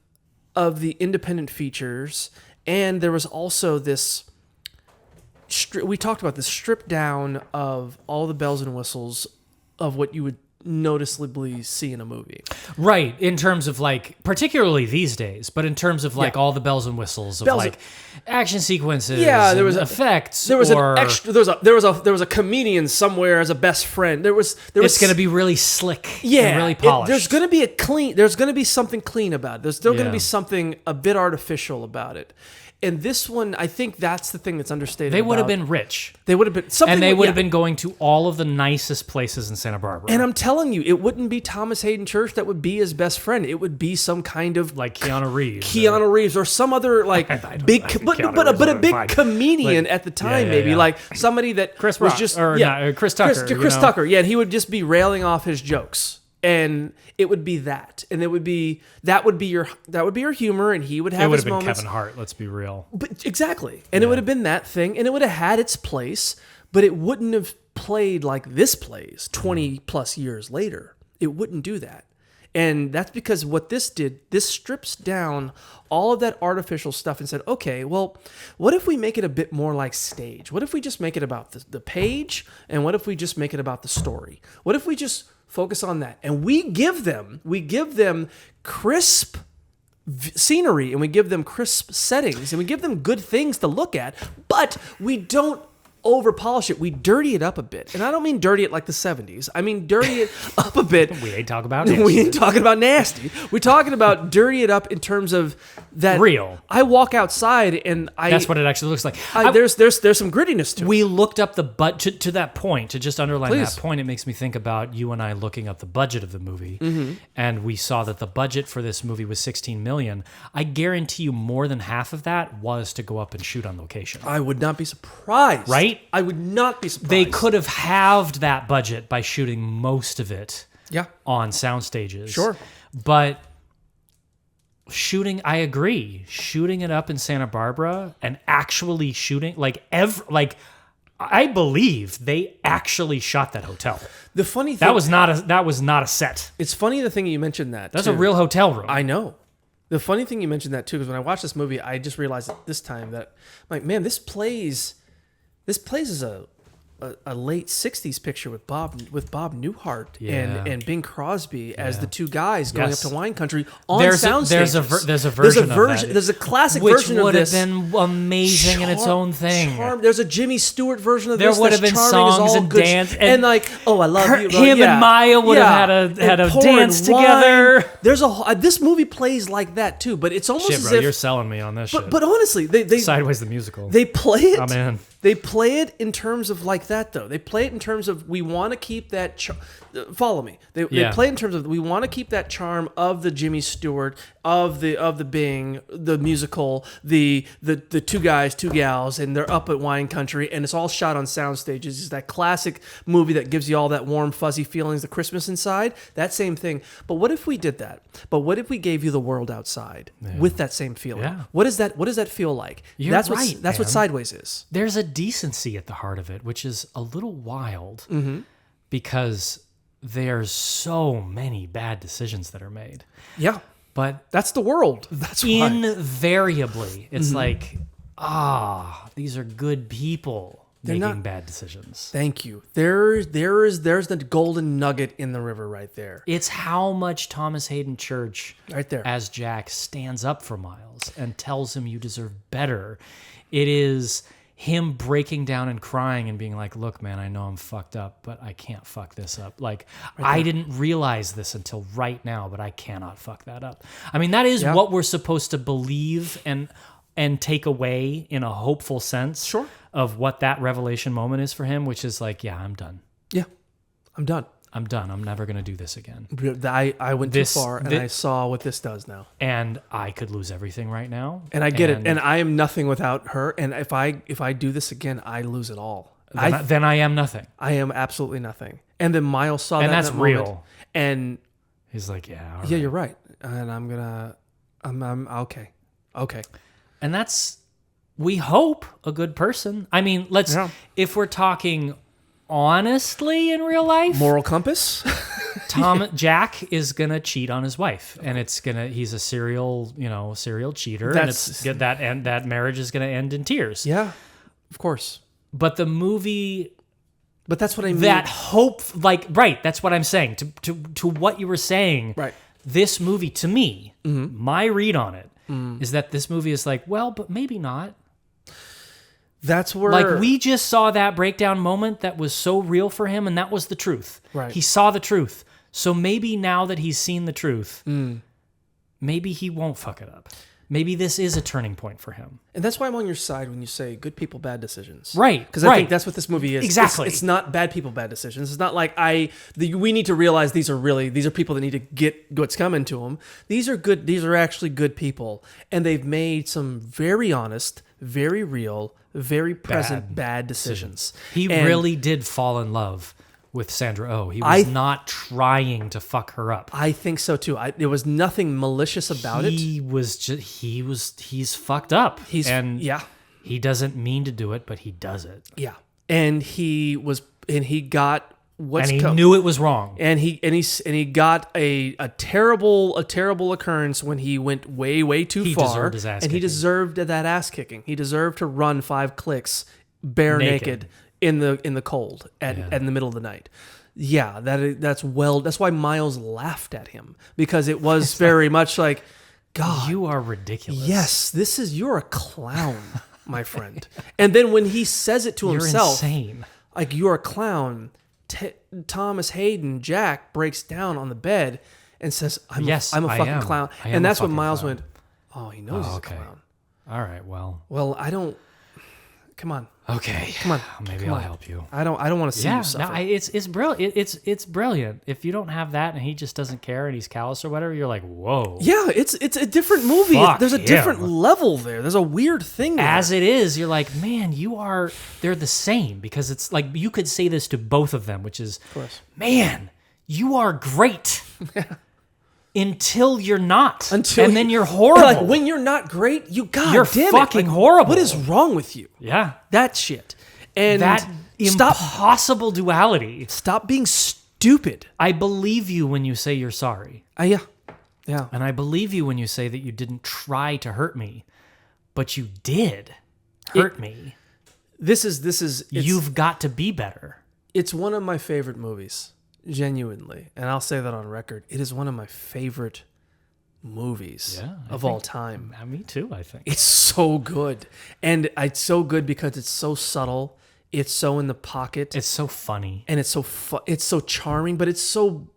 Speaker 5: the independent features, and there was also this. We talked about this strip down of all the bells and whistles of what you would noticeably see in a movie.
Speaker 6: right. In terms of like, particularly these days, but in terms of like all the bells and whistles of like action sequences.
Speaker 5: Yeah, there was
Speaker 6: effects.
Speaker 5: There was an extra. There was a comedian somewhere as a best friend. There was.
Speaker 6: It's going to be really slick.
Speaker 5: Yeah,
Speaker 6: and really polished.
Speaker 5: There's going to be There's going to be something clean about it. There's still going to
Speaker 6: Yeah.
Speaker 5: be something a bit artificial about it. And this one, I think that's the thing that's understated.
Speaker 6: They would have
Speaker 5: about-
Speaker 6: been rich.
Speaker 5: They would have been something,
Speaker 6: And they would have
Speaker 5: yeah.
Speaker 6: been going to all of the nicest places in Santa Barbara.
Speaker 5: And I'm telling you, it wouldn't be Thomas Hayden Church that would be his best friend. It would be some kind of
Speaker 6: like Keanu Reeves.
Speaker 5: Keanu Reeves or some other like big, but a big comedian
Speaker 6: Like,
Speaker 5: at the time,
Speaker 6: yeah,
Speaker 5: maybe
Speaker 6: yeah.
Speaker 5: like somebody that
Speaker 6: Chris
Speaker 5: was
Speaker 6: Rock,
Speaker 5: just
Speaker 6: or Chris Tucker.
Speaker 5: Chris
Speaker 6: you know?
Speaker 5: Tucker, yeah, and he would just be railing off his jokes, and it would be that, and that would be your humor, and he would have
Speaker 6: It would
Speaker 5: his
Speaker 6: have been
Speaker 5: moments.
Speaker 6: Kevin Hart. Let's be real.
Speaker 5: But exactly, and it would have been that thing, and it would have had its place, but it wouldn't have played like this plays 20 plus years later. It wouldn't do that. And that's because what this did, this strips down all of that artificial stuff and said, okay, well, what if we make it a bit more like stage? What if we just make it about the page? And what if we just make it about the story? What if we just focus on that? And we give them crisp scenery, and we give them crisp settings, and we give them good things to look at, but we don't over polish it. We dirty it up a bit. And I don't mean dirty it like the 70s. I mean dirty it up a bit.
Speaker 6: We ain't talking about
Speaker 5: We ain't talking about nasty. We're talking about dirty it up in terms of that
Speaker 6: real.
Speaker 5: I walk outside and
Speaker 6: That's what it actually looks like.
Speaker 5: there's some grittiness to it.
Speaker 6: We looked up the budget to that point. To just underline
Speaker 5: Please.
Speaker 6: that point, it makes me think about you and I looking up the budget of the movie, and we saw that the budget for this movie was $16 million. I guarantee you, more than half of that was to go up and shoot on location.
Speaker 5: I would not be surprised.
Speaker 6: Right?
Speaker 5: I would not be surprised.
Speaker 6: They could have halved that budget by shooting most of it on sound stages.
Speaker 5: Sure.
Speaker 6: But I agree. Shooting it up in Santa Barbara and actually shooting I believe they actually shot that hotel.
Speaker 5: The funny thing
Speaker 6: That was not a set.
Speaker 5: It's funny the thing you mentioned that.
Speaker 6: That's
Speaker 5: too.
Speaker 6: a real hotel room.
Speaker 5: I know. The funny thing you mentioned that too, because when I watched this movie, I just realized at this time that, like, man, this plays as a late '60s picture with Bob Newhart and Bing Crosby as the two guys going up to wine country on sound stages.
Speaker 6: There's a version of that.
Speaker 5: There's a classic
Speaker 6: which
Speaker 5: version of
Speaker 6: would
Speaker 5: this.
Speaker 6: have been amazing in its own thing.
Speaker 5: There's a Jimmy Stewart version of
Speaker 6: There
Speaker 5: this.
Speaker 6: would have
Speaker 5: that's
Speaker 6: been
Speaker 5: charming as
Speaker 6: songs
Speaker 5: all
Speaker 6: and
Speaker 5: good
Speaker 6: dance,
Speaker 5: and like, oh, I love you.
Speaker 6: Him and Maya would have had a
Speaker 5: pouring
Speaker 6: dance
Speaker 5: wine.
Speaker 6: together.
Speaker 5: There's this movie plays like that too, but it's almost
Speaker 6: Shit,
Speaker 5: as
Speaker 6: bro,
Speaker 5: if.
Speaker 6: you're selling me on this shit.
Speaker 5: But honestly, they
Speaker 6: Sideways the musical.
Speaker 5: they play it.
Speaker 6: I'm in.
Speaker 5: They play it in terms of like that, though. They play it in terms of we want to keep that. Follow me. They play it in terms of we want to keep that charm of the Jimmy Stewart, of the Bing, the musical, the two guys, two gals, and they're up at wine country, and it's all shot on sound stages. It's that classic movie that gives you all that warm, fuzzy feelings, the Christmas inside. That same thing. But what if we did that? But what if we gave you the world outside with that same feeling?
Speaker 6: Yeah.
Speaker 5: What does that feel like?
Speaker 6: You're
Speaker 5: that's
Speaker 6: right,
Speaker 5: that's what
Speaker 6: man.
Speaker 5: Sideways is.
Speaker 6: There's a decency at the heart of it, which is a little wild because there's so many bad decisions that are made.
Speaker 5: Yeah.
Speaker 6: But
Speaker 5: That's the world. That's why.
Speaker 6: invariably, it's like, these are good people making
Speaker 5: not-
Speaker 6: bad decisions.
Speaker 5: Thank you. There's the golden nugget in the river right there.
Speaker 6: It's how much Thomas Hayden Church,
Speaker 5: Right there.
Speaker 6: as Jack, stands up for Miles and tells him you deserve better. It is him breaking down and crying and being like, look, man, I know I'm fucked up, but I can't fuck this up. Like, I didn't realize this until right now, but I cannot fuck that up. I mean, that is what we're supposed to believe and take away in a hopeful sense of what that revelation moment is for him, which is like, yeah, I'm done.
Speaker 5: Yeah. I'm done.
Speaker 6: I'm done. I'm never going to do this again.
Speaker 5: I went too far, and I saw what this does now.
Speaker 6: And I could lose everything right now.
Speaker 5: And I get it. And I am nothing without her. And if I do this again, I lose it all.
Speaker 6: Then I am nothing.
Speaker 5: I am absolutely nothing. And then Miles saw
Speaker 6: And
Speaker 5: that.
Speaker 6: that's
Speaker 5: in that moment,
Speaker 6: real.
Speaker 5: and
Speaker 6: He's like, yeah, all
Speaker 5: yeah,
Speaker 6: right.
Speaker 5: you're right. And I'm okay. Okay.
Speaker 6: And that's, we hope, a good person. I mean, if we're talking honestly in real life,
Speaker 5: Moral compass.
Speaker 6: Jack is gonna cheat on his wife, and he's a serial cheater, and that marriage is gonna end in tears.
Speaker 5: Yeah. Of course.
Speaker 6: But the movie,
Speaker 5: But that's what I mean.
Speaker 6: that hope, like, right, that's what I'm saying. To what you were saying,
Speaker 5: Right.
Speaker 6: this movie, to me, my read on it is that this movie is like, well, but maybe not.
Speaker 5: That's where
Speaker 6: Like, we just saw that breakdown moment that was so real for him, and that was the truth.
Speaker 5: Right.
Speaker 6: He saw the truth. So maybe now that he's seen the truth, maybe he won't fuck it up. Maybe this is a turning point for him.
Speaker 5: And that's why I'm on your side when you say good people, bad decisions.
Speaker 6: Right,
Speaker 5: Because I
Speaker 6: right.
Speaker 5: think that's what this movie is.
Speaker 6: Exactly.
Speaker 5: It's not bad people, bad decisions. It's not like we need to realize these are people that need to get what's coming to them. These are good. These are actually good people. And they've made some very honest, very real, very present bad decisions.
Speaker 6: He
Speaker 5: And
Speaker 6: really did fall in love with Sandra Oh. He was not trying to fuck her up.
Speaker 5: I think so too. There was nothing malicious about it.
Speaker 6: He's fucked up. He doesn't mean to do it, but he does it.
Speaker 5: Yeah. And he got what's
Speaker 6: And he knew it was wrong.
Speaker 5: And he got a terrible occurrence when he went way too
Speaker 6: He
Speaker 5: far.
Speaker 6: deserved his ass
Speaker 5: and he
Speaker 6: kicking.
Speaker 5: deserved that ass kicking. He deserved to run 5 clicks bare naked in the cold in the middle of the night. Yeah, that's why Miles laughed at him, because it was very much like, God,
Speaker 6: You are ridiculous.
Speaker 5: yes, you're a clown, my friend. And then when he says it to
Speaker 6: You're
Speaker 5: himself,
Speaker 6: insane.
Speaker 5: like, you're a clown, Thomas Hayden, Jack, breaks down on the bed and says, I'm a fucking clown.
Speaker 6: I am
Speaker 5: And
Speaker 6: a
Speaker 5: that's when
Speaker 6: fucking
Speaker 5: Miles
Speaker 6: clown.
Speaker 5: went, oh, he knows he's
Speaker 6: okay.
Speaker 5: a clown.
Speaker 6: All right, well.
Speaker 5: Well, I don't, come on.
Speaker 6: Okay.
Speaker 5: Come on.
Speaker 6: Maybe
Speaker 5: Come
Speaker 6: I'll
Speaker 5: on.
Speaker 6: help you.
Speaker 5: I don't want to see you suffer.
Speaker 6: It's brilliant. It's brilliant. If you don't have that and he just doesn't care and he's callous or whatever, you're like, whoa.
Speaker 5: Yeah, it's a different movie.
Speaker 6: Fuck
Speaker 5: There's a different
Speaker 6: him.
Speaker 5: level there. There's a weird thing there.
Speaker 6: As it is, you're like, man, they're the same, because it's like you could say this to both of them, which is, man, you are great. Until you're not. And then you're horrible.
Speaker 5: Like, when you're not great, you're
Speaker 6: fucking horrible.
Speaker 5: What is wrong with you?
Speaker 6: Yeah.
Speaker 5: That shit. And
Speaker 6: That
Speaker 5: stop
Speaker 6: impossible duality.
Speaker 5: Stop being stupid.
Speaker 6: I believe you when you say you're sorry.
Speaker 5: Yeah.
Speaker 6: And I believe you when you say that you didn't try to hurt me, but you did hurt me.
Speaker 5: This is
Speaker 6: You've got to be better.
Speaker 5: It's one of my favorite movies, genuinely, and I'll say that on record. It is one of my favorite movies of all time.
Speaker 6: Me too, I think.
Speaker 5: It's so good, and it's so good because it's so subtle. It's so in the pocket.
Speaker 6: It's so funny.
Speaker 5: And it's so charming, but it's so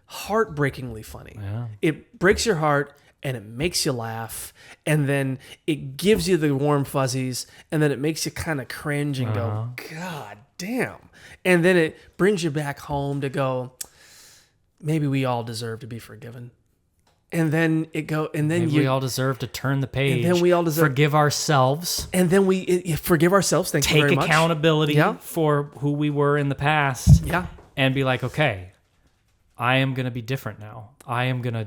Speaker 5: heartbreakingly funny.
Speaker 6: Yeah.
Speaker 5: It breaks your heart, and it makes you laugh, and then it gives you the warm fuzzies, and then it makes you kind of cringe and go, God damn. And then it brings you back home to go, maybe we all deserve to be forgiven. And then
Speaker 6: we all deserve to turn the page.
Speaker 5: And then we all deserve
Speaker 6: forgive ourselves.
Speaker 5: And then we forgive ourselves. Thank you very much.
Speaker 6: Take accountability for who we were in the past.
Speaker 5: Yeah.
Speaker 6: And be like, okay, I am gonna be different now. I'm gonna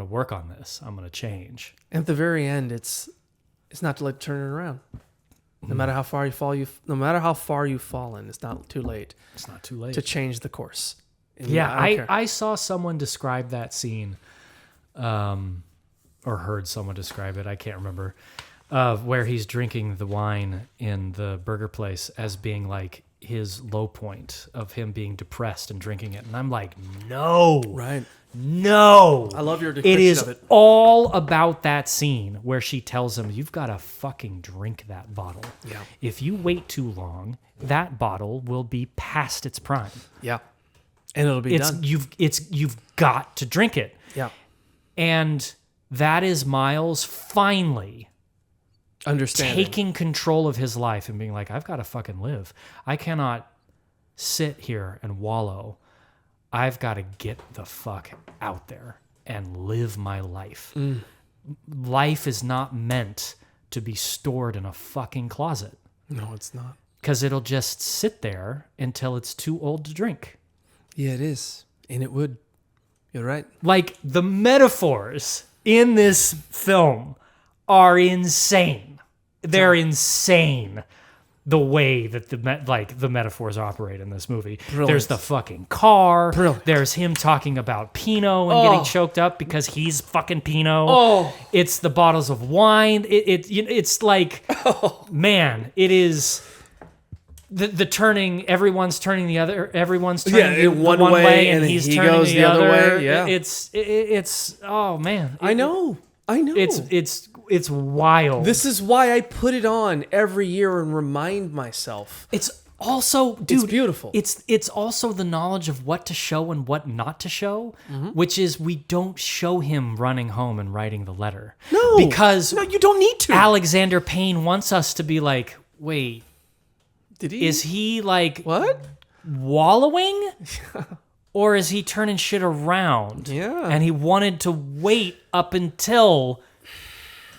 Speaker 6: work on this. I'm gonna change.
Speaker 5: And at the very end, it's not too late to turn it around. No matter how far you fall, no matter how far you've fallen, it's not too late.
Speaker 6: It's not too late
Speaker 5: to change the course. And
Speaker 6: I saw someone describe that scene, or heard someone describe it. I can't remember, where he's drinking the wine in the burger place as being like his low point of him being depressed and drinking it. And I'm like, no,
Speaker 5: right.
Speaker 6: No.
Speaker 5: I love your
Speaker 6: It
Speaker 5: depiction
Speaker 6: is
Speaker 5: of it.
Speaker 6: all about that scene where she tells him, you've got to fucking drink that bottle.
Speaker 5: Yeah.
Speaker 6: If you wait too long, that bottle will be past its prime.
Speaker 5: Yeah. And it'll be done.
Speaker 6: You've got to drink it.
Speaker 5: Yeah.
Speaker 6: And that is Miles finally
Speaker 5: understanding,
Speaker 6: taking control of his life and being like, I've got to fucking live. I cannot sit here and wallow. I've got to get the fuck out there and live my life. Life is not meant to be stored in a fucking closet.
Speaker 5: No, it's not.
Speaker 6: Because it'll just sit there until it's too old to drink.
Speaker 5: Yeah, it is. And it would. You're right.
Speaker 6: Like, the metaphors in this film are insane. They're insane. The way that the metaphors operate in this movie.
Speaker 5: Brilliant.
Speaker 6: There's the fucking car.
Speaker 5: Brilliant.
Speaker 6: There's him talking about Pinot and getting choked up because he's fucking Pinot.
Speaker 5: Oh.
Speaker 6: It's the bottles of wine. It's like, man, it is the turning. Everyone's turning the other. Everyone's turning
Speaker 5: in one way, and
Speaker 6: he's
Speaker 5: he
Speaker 6: turning
Speaker 5: goes the other way. Yeah.
Speaker 6: It's oh man.
Speaker 5: I know.
Speaker 6: It's wild.
Speaker 5: This is why I put it on every year and remind myself.
Speaker 6: It's also, dude,
Speaker 5: it's beautiful.
Speaker 6: It's also the knowledge of what to show and what not to show, which is we don't show him running home and writing the letter.
Speaker 5: No,
Speaker 6: because
Speaker 5: you don't need to.
Speaker 6: Alexander Payne wants us to be like, wait, is he like
Speaker 5: what
Speaker 6: wallowing? Or is he turning shit around?
Speaker 5: Yeah.
Speaker 6: And he wanted to wait up until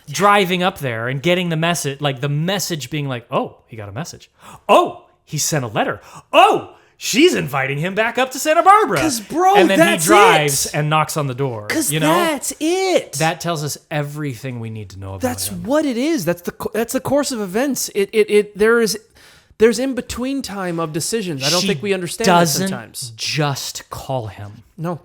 Speaker 6: driving up there and getting the message, like the message being like, oh, he got a message. Oh, he sent a letter. Oh, she's inviting him back up to Santa Barbara.
Speaker 5: 'Cause, bro,
Speaker 6: and then
Speaker 5: that's
Speaker 6: he drives
Speaker 5: it.
Speaker 6: and knocks on the door.
Speaker 5: 'Cause
Speaker 6: you know?
Speaker 5: that's it.
Speaker 6: That tells us everything we need to know about
Speaker 5: That's
Speaker 6: him.
Speaker 5: what it is. That's the course of events. There's in between time of decisions. I don't
Speaker 6: She
Speaker 5: think we understand that
Speaker 6: doesn't
Speaker 5: sometimes.
Speaker 6: just call him.
Speaker 5: No.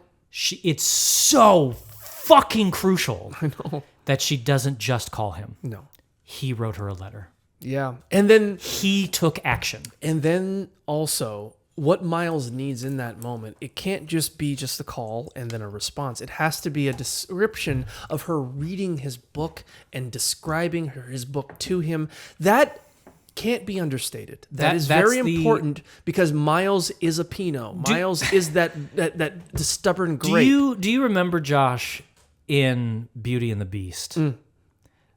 Speaker 6: It's so fucking crucial
Speaker 5: I know.
Speaker 6: that she doesn't just call him.
Speaker 5: No.
Speaker 6: He wrote her a letter.
Speaker 5: Yeah. And then
Speaker 6: He took action.
Speaker 5: also what Miles needs in that moment, it can't just be just a call and then a response. It has to be a description of her reading his book and describing his book to him. That can't be understated. That's very important because Miles is a Pinot. Miles is that stubborn grape.
Speaker 6: Do you remember, Josh, in Beauty and the Beast?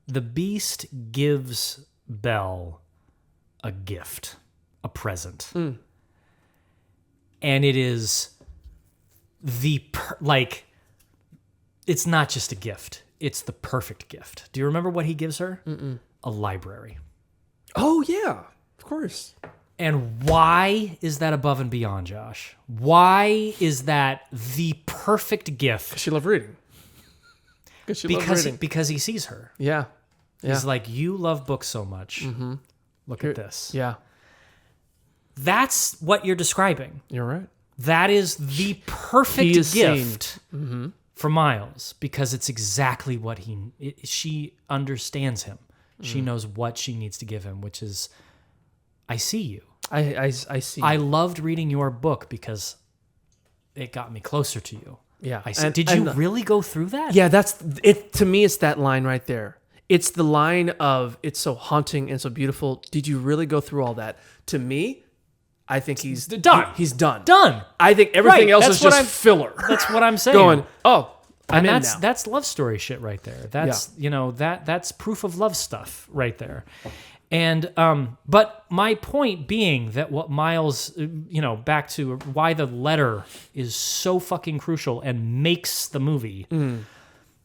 Speaker 6: The Beast gives Belle a gift, a present. And it is it's not just a gift. It's the perfect gift. Do you remember what he gives her? A library.
Speaker 5: Oh, yeah. Of course.
Speaker 6: And why is that above and beyond, Josh? Why is that the perfect gift?
Speaker 5: She loved reading.
Speaker 6: Because he sees her.
Speaker 5: Yeah.
Speaker 6: He's like, you love books so much. Look at this.
Speaker 5: Yeah.
Speaker 6: That's what you're describing.
Speaker 5: You're right.
Speaker 6: That is the perfect
Speaker 5: He is
Speaker 6: gift for Miles because it's exactly what she understands him. She knows what she needs to give him, which is, I see you.
Speaker 5: I see.
Speaker 6: I loved reading your book because it got me closer to you.
Speaker 5: Yeah.
Speaker 6: I see. Did you really go through that?
Speaker 5: Yeah, that's it. To me, it's that line right there. It's the line of, it's so haunting and so beautiful. Did you really go through all that? To me, I think he's
Speaker 6: done.
Speaker 5: He's done.
Speaker 6: Done.
Speaker 5: I think everything
Speaker 6: Right,
Speaker 5: else
Speaker 6: that's
Speaker 5: is
Speaker 6: what
Speaker 5: just
Speaker 6: I'm-
Speaker 5: filler.
Speaker 6: That's what I'm saying.
Speaker 5: Going, oh,
Speaker 6: And
Speaker 5: in
Speaker 6: that's
Speaker 5: now.
Speaker 6: that's love story shit right there. That's that's proof of love stuff right there. And but my point being that what Miles, back to why the letter is so fucking crucial and makes the movie,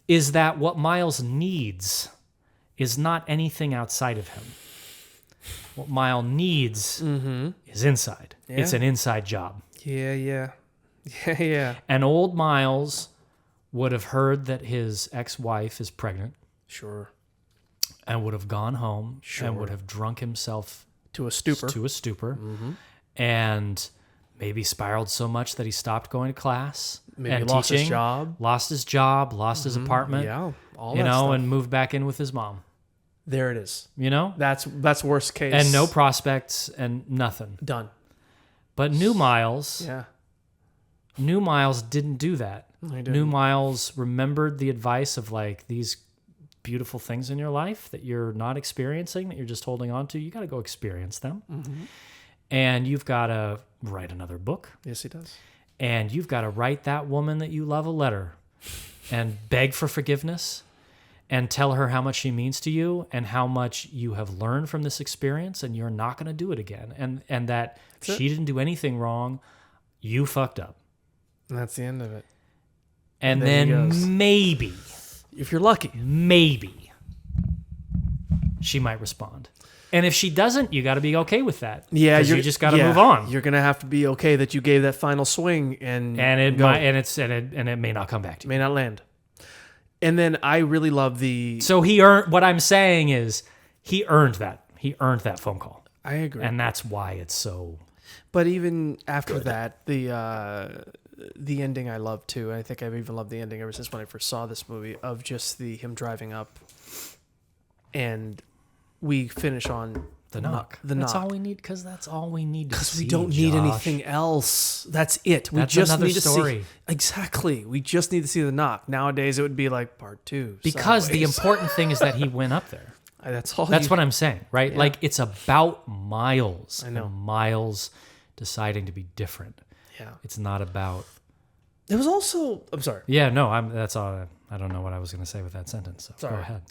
Speaker 6: is that what Miles needs is not anything outside of him. What Miles needs is inside.
Speaker 5: Yeah.
Speaker 6: It's an inside job.
Speaker 5: Yeah.
Speaker 6: And old Miles would have heard that his ex-wife is pregnant
Speaker 5: Sure.
Speaker 6: and would have gone home and would have drunk himself
Speaker 5: To a stupor.
Speaker 6: to a stupor and maybe spiraled so much that he stopped going to class
Speaker 5: Maybe
Speaker 6: and
Speaker 5: lost his
Speaker 6: teaching,
Speaker 5: job.
Speaker 6: lost his apartment,
Speaker 5: Yeah. All that stuff.
Speaker 6: and moved back in with his mom,
Speaker 5: There it is. That's worst case.
Speaker 6: and no prospects and nothing.
Speaker 5: Done.
Speaker 6: But New Miles,
Speaker 5: Yeah.
Speaker 6: New Miles didn't do that.
Speaker 5: I
Speaker 6: New Miles remembered the advice of like these beautiful things in your life that you're not experiencing, that you're just holding on to. You got to go experience them. And you've got to write another book.
Speaker 5: Yes, he does.
Speaker 6: And you've got to write that woman that you love a letter and beg for forgiveness and tell her how much she means to you and how much you have learned from this experience and you're not going to do it again. And that she didn't do anything wrong. You fucked up.
Speaker 5: And that's the end of it.
Speaker 6: And
Speaker 5: there he
Speaker 6: then
Speaker 5: goes.
Speaker 6: maybe
Speaker 5: If you're lucky.
Speaker 6: she might respond. And if she doesn't, you got to be okay with that.
Speaker 5: Yeah,
Speaker 6: 'Cause you just got to move on.
Speaker 5: You're gonna have to be okay that you gave that final swing and
Speaker 6: And
Speaker 5: go.
Speaker 6: it may not come back to you.
Speaker 5: may not land. And then I really love the.
Speaker 6: So he earned. What I'm saying is, he earned that. He earned that phone call,
Speaker 5: I agree.
Speaker 6: and that's why it's so.
Speaker 5: But even after that, the ending I love too. I think I've even loved the ending ever since when I first saw this movie of just him driving up, and we finish on
Speaker 6: The knock.
Speaker 5: The
Speaker 6: That's
Speaker 5: knock.
Speaker 6: all we need, because that's all we need to
Speaker 5: Because
Speaker 6: see.
Speaker 5: we don't need
Speaker 6: Josh.
Speaker 5: anything else. That's it. We
Speaker 6: That's
Speaker 5: just
Speaker 6: another
Speaker 5: need to
Speaker 6: story.
Speaker 5: see. Exactly. We just need to see the knock. Nowadays, it would be like part 2.
Speaker 6: Because the
Speaker 5: Sideways.
Speaker 6: important thing is that he went up there.
Speaker 5: That's all.
Speaker 6: That's what I'm saying, right?
Speaker 5: Yeah.
Speaker 6: Like, it's about Miles.
Speaker 5: I know.
Speaker 6: And Miles deciding to be different.
Speaker 5: Yeah.
Speaker 6: It's not about.
Speaker 5: There was also. I'm sorry.
Speaker 6: Yeah, no, that's all. I don't know what I was going to say with that sentence. So
Speaker 5: Sorry.
Speaker 6: go ahead.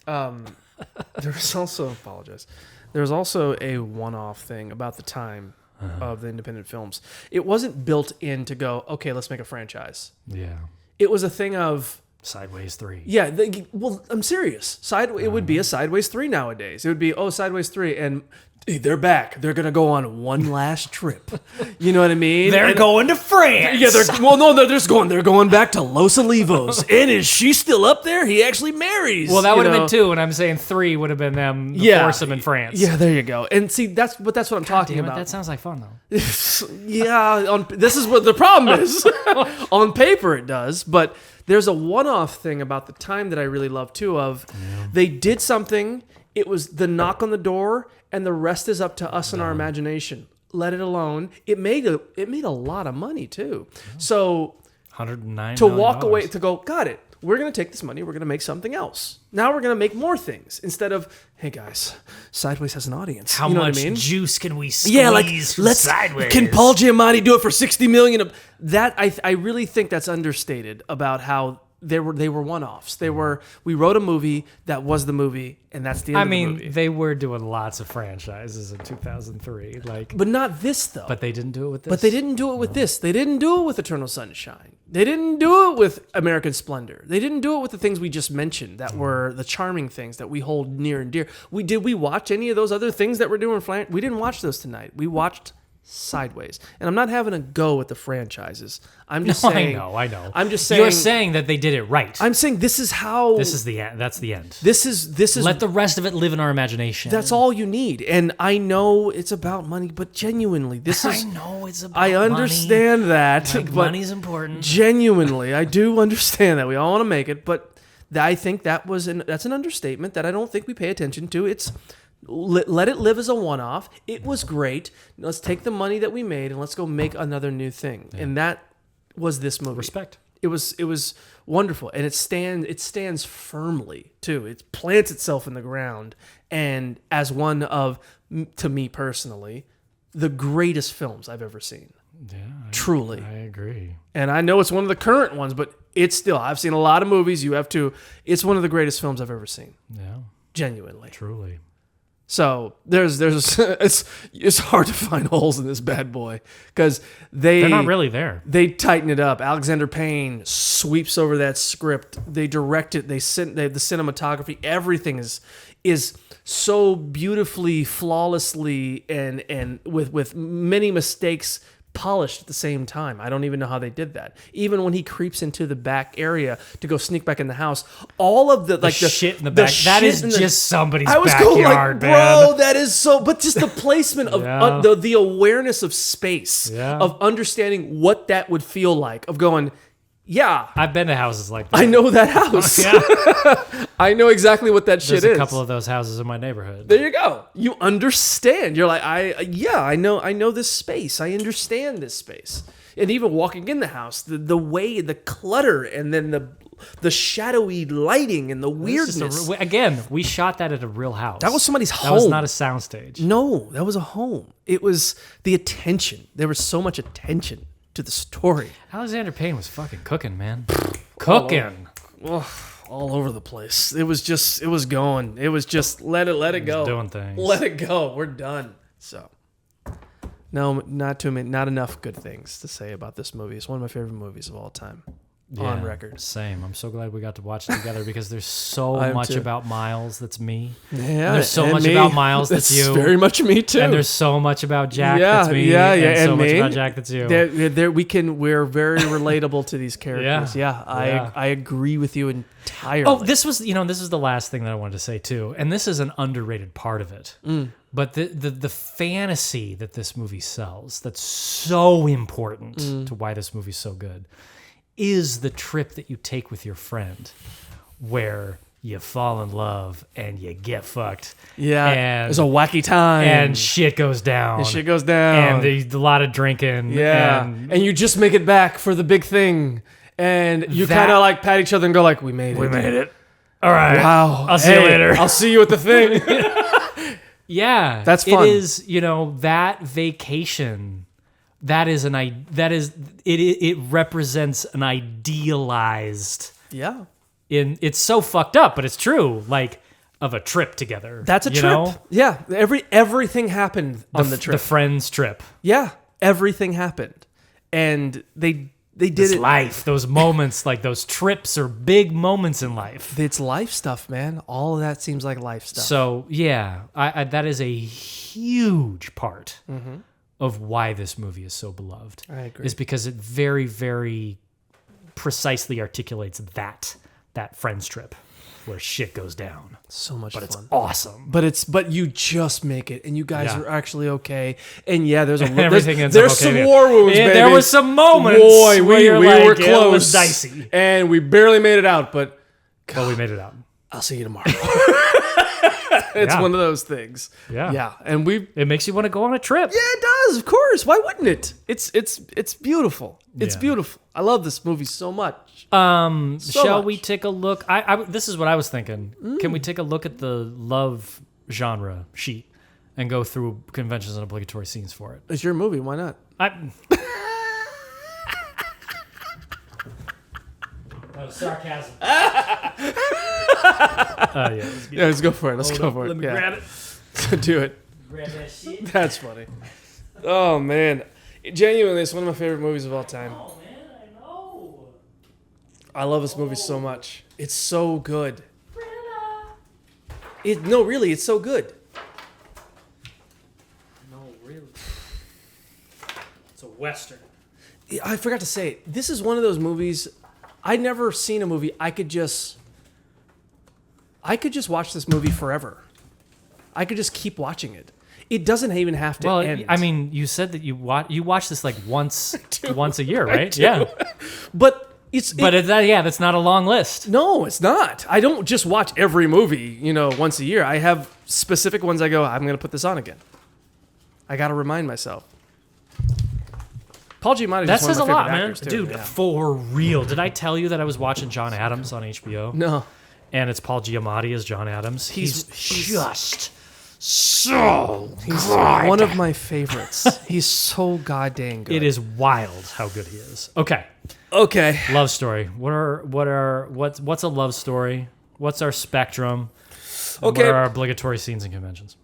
Speaker 5: There was also. Apologize. There was also a one-off thing about the time of the independent films. It wasn't built in to go, okay, let's make a franchise.
Speaker 6: Yeah.
Speaker 5: It was a thing of,
Speaker 6: Sideways 3.
Speaker 5: yeah, well, I'm serious. It would be a Sideways 3 nowadays. It would be, Sideways 3, and they're back. They're going to go on one last trip. You know what I mean?
Speaker 6: They're
Speaker 5: And-
Speaker 6: going to France.
Speaker 5: Yeah, they're going back to Los Olivos. And is she still up there? He actually marries.
Speaker 6: Well, that
Speaker 5: you
Speaker 6: would have
Speaker 5: know?
Speaker 6: been 2, and I'm saying 3 would have been them foursome in France.
Speaker 5: Yeah, there you go. And see, that's what I'm talking
Speaker 6: Damn it,
Speaker 5: about.
Speaker 6: that sounds like fun, though.
Speaker 5: Yeah, this is what the problem is. On paper, it does, but there's a one-off thing about the time that I really love too. They did something. It was the knock on the door, and the rest is up to us and our imagination. Let it alone. It made a lot of money too. So
Speaker 6: $109
Speaker 5: to
Speaker 6: million.
Speaker 5: walk away, to go, got it. We're going to take this money. We're going to make something else. Now we're going to make more things instead of, hey guys, Sideways has an audience.
Speaker 6: How
Speaker 5: you know
Speaker 6: much
Speaker 5: what I mean?
Speaker 6: juice can we squeeze
Speaker 5: Yeah, like
Speaker 6: from
Speaker 5: let's.
Speaker 6: Sideways?
Speaker 5: Can Paul Giamatti do it for $60 million? That I really think that's understated about how they were one-offs. We wrote a movie that was the movie, and that's the end of the movie.
Speaker 6: They were doing lots of franchises in 2003,
Speaker 5: But not this though.
Speaker 6: but they didn't do it with this.
Speaker 5: But they didn't do it with this. They didn't do it with Eternal Sunshine. They didn't do it with American Splendor. They didn't do it with the things we just mentioned that were the charming things that we hold near and dear. Did we watch any of those other things that we're doing? We didn't watch those tonight. We watched Sideways. And I'm not having a go with the franchises. I'm just saying.
Speaker 6: I know.
Speaker 5: I'm just saying.
Speaker 6: You're saying that they did it right.
Speaker 5: I'm saying this is how.
Speaker 6: This is the end. That's the end.
Speaker 5: This is.
Speaker 6: Let the rest of it live in our imagination.
Speaker 5: That's all you need. And I know it's about money, but genuinely, this is.
Speaker 6: I know it's about
Speaker 5: I understand that,
Speaker 6: Like,
Speaker 5: but
Speaker 6: money's important.
Speaker 5: genuinely, I do understand that we all want to make it, but I think that's an understatement that I don't think we pay attention to. It's let it live as a one-off. It was great. Let's take the money that we made and let's go make another new thing. And that was this movie.
Speaker 6: Respect.
Speaker 5: It was wonderful, and it stands firmly too. It plants itself in the ground, and as one of, to me personally, the greatest films I've ever seen.
Speaker 6: Yeah,
Speaker 5: Truly.
Speaker 6: I agree.
Speaker 5: And I know it's one of the current ones, but it's still, I've seen a lot of movies. You have to, it's one of the greatest films I've ever seen.
Speaker 6: Yeah,
Speaker 5: Genuinely.
Speaker 6: truly.
Speaker 5: So there's it's hard to find holes in this bad boy because
Speaker 6: They're not really there.
Speaker 5: They tighten it up. Alexander Payne sweeps over that script. They direct it. They the cinematography. Everything is so beautifully, flawlessly, and with many mistakes polished at the same time. I don't even know how they did that. Even when he creeps into the back area to go sneak back in the house, all of the
Speaker 6: shit in the back. That is just somebody's
Speaker 5: I was going
Speaker 6: backyard,
Speaker 5: like,
Speaker 6: man.
Speaker 5: bro, that is so. But just the placement of
Speaker 6: Yeah.
Speaker 5: the awareness of space,
Speaker 6: Yeah.
Speaker 5: of understanding what that would feel like, of going, yeah,
Speaker 6: I've been to houses like that.
Speaker 5: I know that house.
Speaker 6: Yeah.
Speaker 5: I know exactly what that shit
Speaker 6: There's
Speaker 5: is.
Speaker 6: a couple of those houses in my neighborhood.
Speaker 5: There you go. You understand. You're like, I know this space. I understand this space. And even walking in the house, the way, the clutter, and then the shadowy lighting and the
Speaker 6: It's just
Speaker 5: weirdness.
Speaker 6: again, we shot that at a real house.
Speaker 5: That was somebody's
Speaker 6: That was
Speaker 5: home.
Speaker 6: not a soundstage.
Speaker 5: No, that was a home. It was the attention. There was so much attention to the story.
Speaker 6: Alexander Payne was fucking cooking, man. Cooking.
Speaker 5: All over the place. It was going. It was just let it go.
Speaker 6: doing things.
Speaker 5: Let it go. We're done. So, no, not too many, not enough good things to say about this movie. It's one of my favorite movies of all time. On
Speaker 6: Yeah,
Speaker 5: record.
Speaker 6: Same. I'm so glad we got to watch it together because there's so
Speaker 5: I am
Speaker 6: much
Speaker 5: too.
Speaker 6: about Miles that's me.
Speaker 5: Yeah,
Speaker 6: And there's so
Speaker 5: and
Speaker 6: much
Speaker 5: me.
Speaker 6: about Miles that's you.
Speaker 5: Very much me too.
Speaker 6: And there's so much about Jack
Speaker 5: yeah,
Speaker 6: that's me.
Speaker 5: yeah,
Speaker 6: and so
Speaker 5: and
Speaker 6: much
Speaker 5: me.
Speaker 6: about Jack that's you.
Speaker 5: We're very relatable to these characters.
Speaker 6: Yeah.
Speaker 5: I agree with you entirely.
Speaker 6: Oh, this was the last thing that I wanted to say too, and this is an underrated part of it. But the fantasy that this movie sells, that's so important to why this movie's so good, is the trip that you take with your friend, where you fall in love and you get fucked.
Speaker 5: Yeah,
Speaker 6: and
Speaker 5: it's a wacky time,
Speaker 6: and shit goes down.
Speaker 5: And shit goes down,
Speaker 6: and there's a lot of drinking.
Speaker 5: Yeah, and you just make it back for the big thing, and you
Speaker 6: That-
Speaker 5: kind of like pat each other and go like, "We made it.
Speaker 6: we made it. All right.
Speaker 5: Wow.
Speaker 6: I'll see you later.
Speaker 5: I'll see you at the thing."
Speaker 6: Yeah,
Speaker 5: That's fun.
Speaker 6: It is, that vacation. It represents an idealized.
Speaker 5: Yeah,
Speaker 6: It's so fucked up, but it's true. Like, of a trip together.
Speaker 5: that's a
Speaker 6: you
Speaker 5: trip.
Speaker 6: know?
Speaker 5: Yeah, everything happened on the trip.
Speaker 6: The friends trip.
Speaker 5: Yeah, everything happened, and they did
Speaker 6: This
Speaker 5: it.
Speaker 6: life, those moments, like those trips are big moments in life.
Speaker 5: It's life stuff, man. All of that seems like life stuff.
Speaker 6: So yeah, I that is a huge part of why this movie is so beloved.
Speaker 5: I agree.
Speaker 6: Is because it very, very precisely articulates that friends trip where shit goes down.
Speaker 5: So much
Speaker 6: But
Speaker 5: fun.
Speaker 6: it's awesome.
Speaker 5: But you just make it, and you guys
Speaker 6: Yeah.
Speaker 5: are actually okay. And yeah, there's a
Speaker 6: Everything ends up
Speaker 5: there's
Speaker 6: okay,
Speaker 5: some
Speaker 6: man.
Speaker 5: war wounds,
Speaker 6: Yeah,
Speaker 5: baby.
Speaker 6: there were some moments
Speaker 5: Boy,
Speaker 6: where
Speaker 5: we
Speaker 6: you're
Speaker 5: were
Speaker 6: like,
Speaker 5: close,
Speaker 6: it was dicey.
Speaker 5: and we barely made it out. But
Speaker 6: But we made it out.
Speaker 5: I'll see you tomorrow. It's
Speaker 6: Yeah.
Speaker 5: one of those things.
Speaker 6: Yeah.
Speaker 5: Yeah, and we.
Speaker 6: It makes you want to go on a trip.
Speaker 5: Yeah, it does. Of course. Why wouldn't it? It's beautiful. It's
Speaker 6: Yeah.
Speaker 5: beautiful. I love this movie so much.
Speaker 6: Shall
Speaker 5: much.
Speaker 6: we take a look? This is what I was thinking. Can we take a look at the love genre sheet and go through conventions and obligatory scenes for it?
Speaker 5: It's your movie. Why not?
Speaker 6: Sarcasm.
Speaker 5: Yeah, let's go for it. Let's go for it.
Speaker 6: Let me
Speaker 5: Yeah.
Speaker 6: grab it.
Speaker 5: Do it.
Speaker 6: Grab that shit.
Speaker 5: That's funny. Oh man, genuinely, it's one of my favorite movies of all time.
Speaker 6: Oh man, I know.
Speaker 5: I love this movie so much. It's so good. No, really, it's so good.
Speaker 6: No, really. It's a western.
Speaker 5: I forgot to say, this is one of those movies. I'd never seen a movie I could just watch this movie forever. I could just keep watching it. It doesn't even have to
Speaker 6: Well,
Speaker 5: end.
Speaker 6: I mean, you said that you watch this like once a year, right? Yeah.
Speaker 5: but
Speaker 6: That's not a long list.
Speaker 5: no, it's not. I don't just watch every movie, once a year. I have specific ones I go, I'm going to put this on again. I got to remind myself. Paul Giamatti
Speaker 6: That
Speaker 5: is one
Speaker 6: says
Speaker 5: of
Speaker 6: a
Speaker 5: my
Speaker 6: lot,
Speaker 5: favorite
Speaker 6: man.
Speaker 5: actors, too.
Speaker 6: Dude,
Speaker 5: Yeah.
Speaker 6: for real. Did I tell you that I was watching John Adams on HBO?
Speaker 5: No.
Speaker 6: And it's Paul Giamatti as John Adams. He's
Speaker 5: He's-
Speaker 6: just so
Speaker 5: He's
Speaker 6: good.
Speaker 5: one of my favorites. He's so goddamn good.
Speaker 6: It is wild how good he is. Okay,
Speaker 5: Okay.
Speaker 6: love story. What's a love story? What's our spectrum?
Speaker 5: Okay.
Speaker 6: What are our obligatory scenes and conventions?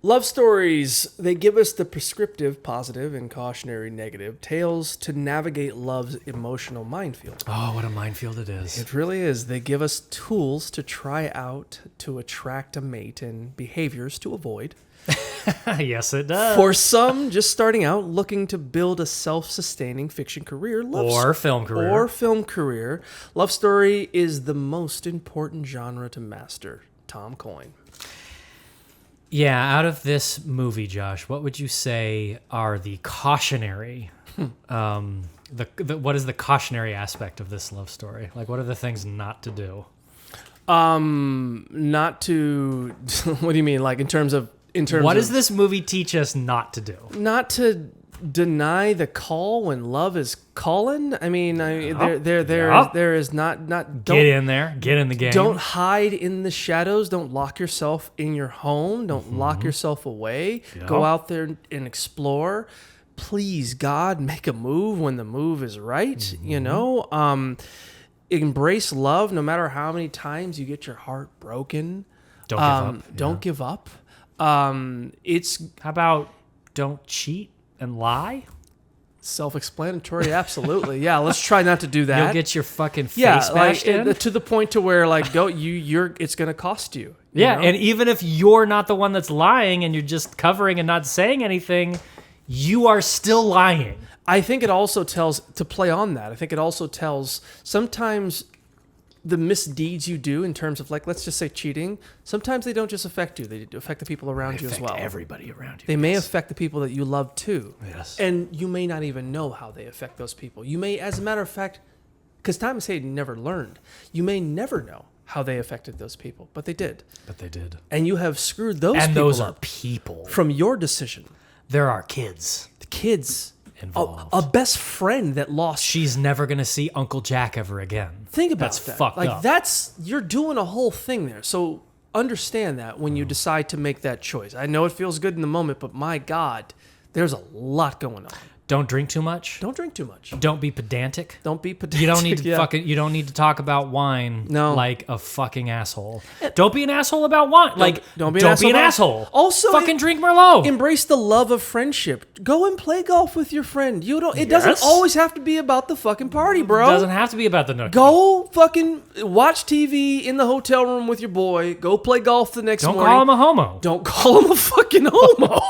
Speaker 5: Love stories, they give us the prescriptive positive and cautionary negative tales to navigate love's emotional minefield.
Speaker 6: Oh, what a minefield it is.
Speaker 5: It really is. They give us tools to try out to attract a mate and behaviors to avoid.
Speaker 6: Yes, it does.
Speaker 5: For some just starting out looking to build a self-sustaining fiction career,
Speaker 6: Or film career.
Speaker 5: love story is the most important genre to master. Tom Coyne.
Speaker 6: Yeah, out of this movie, Josh, what would you say are the cautionary? What is the cautionary aspect of this love story? Like, what are the things not to do?
Speaker 5: Not to. What do you mean? Like in terms of
Speaker 6: What does this movie teach us not to do?
Speaker 5: Not to deny the call when love is calling. I mean, there is not. Don't,
Speaker 6: Get in there. Get in the game.
Speaker 5: Don't hide in the shadows. Don't lock yourself in your home. Don't lock yourself away. Go out there and explore. Please, God, make a move when the move is right. You know, embrace love no matter how many times you get your heart broken.
Speaker 6: Don't give up.
Speaker 5: Don't give up. It's
Speaker 6: How about don't cheat and lie?
Speaker 5: self-explanatory. Absolutely. Yeah. Let's try not to do that.
Speaker 6: You'll get your fucking face bashed in.
Speaker 5: To the point to where like it's going to cost you. you
Speaker 6: Yeah,
Speaker 5: know?
Speaker 6: and even if you're not the one that's lying and you're just covering and not saying anything, you are still lying.
Speaker 5: I think it also tells, to play on that, I think it also tells sometimes the misdeeds you do in terms of, like, let's just say cheating, sometimes they don't just affect you, they affect the people around you as well.
Speaker 6: Everybody around you.
Speaker 5: They may affect the people that you love too.
Speaker 6: Yes.
Speaker 5: And you may not even know how they affect those people. You may, as a matter of fact, because Thomas Hayden never learned, you may never know how they affected those people, but they did.
Speaker 6: But they did.
Speaker 5: And you have screwed those
Speaker 6: And
Speaker 5: people
Speaker 6: those are
Speaker 5: up
Speaker 6: people.
Speaker 5: from your decision.
Speaker 6: There are kids
Speaker 5: The kids,
Speaker 6: involved.
Speaker 5: a best friend that lost.
Speaker 6: She's never going to see Uncle Jack ever again.
Speaker 5: Think about
Speaker 6: That's
Speaker 5: that.
Speaker 6: fucked
Speaker 5: like
Speaker 6: up.
Speaker 5: you're doing a whole thing there. So understand that when you decide to make that choice. I know it feels good in the moment, but my God, there's a lot going on.
Speaker 6: Don't drink too much.
Speaker 5: Don't drink too much.
Speaker 6: Don't be pedantic.
Speaker 5: Don't be pedantic.
Speaker 6: You don't need to
Speaker 5: yeah.
Speaker 6: you don't need to talk about wine
Speaker 5: No.
Speaker 6: like a fucking asshole. Don't be an asshole about wine.
Speaker 5: Don't be an asshole. Also,
Speaker 6: fucking drink Merlot.
Speaker 5: Embrace the love of friendship. Go and play golf with your friend. It doesn't always have to be about the fucking party, bro.
Speaker 6: It doesn't have to be about the nookie.
Speaker 5: Go fucking watch TV in the hotel room with your boy. Go play golf the next
Speaker 6: Don't
Speaker 5: morning.
Speaker 6: call him a homo.
Speaker 5: Don't call him a fucking homo.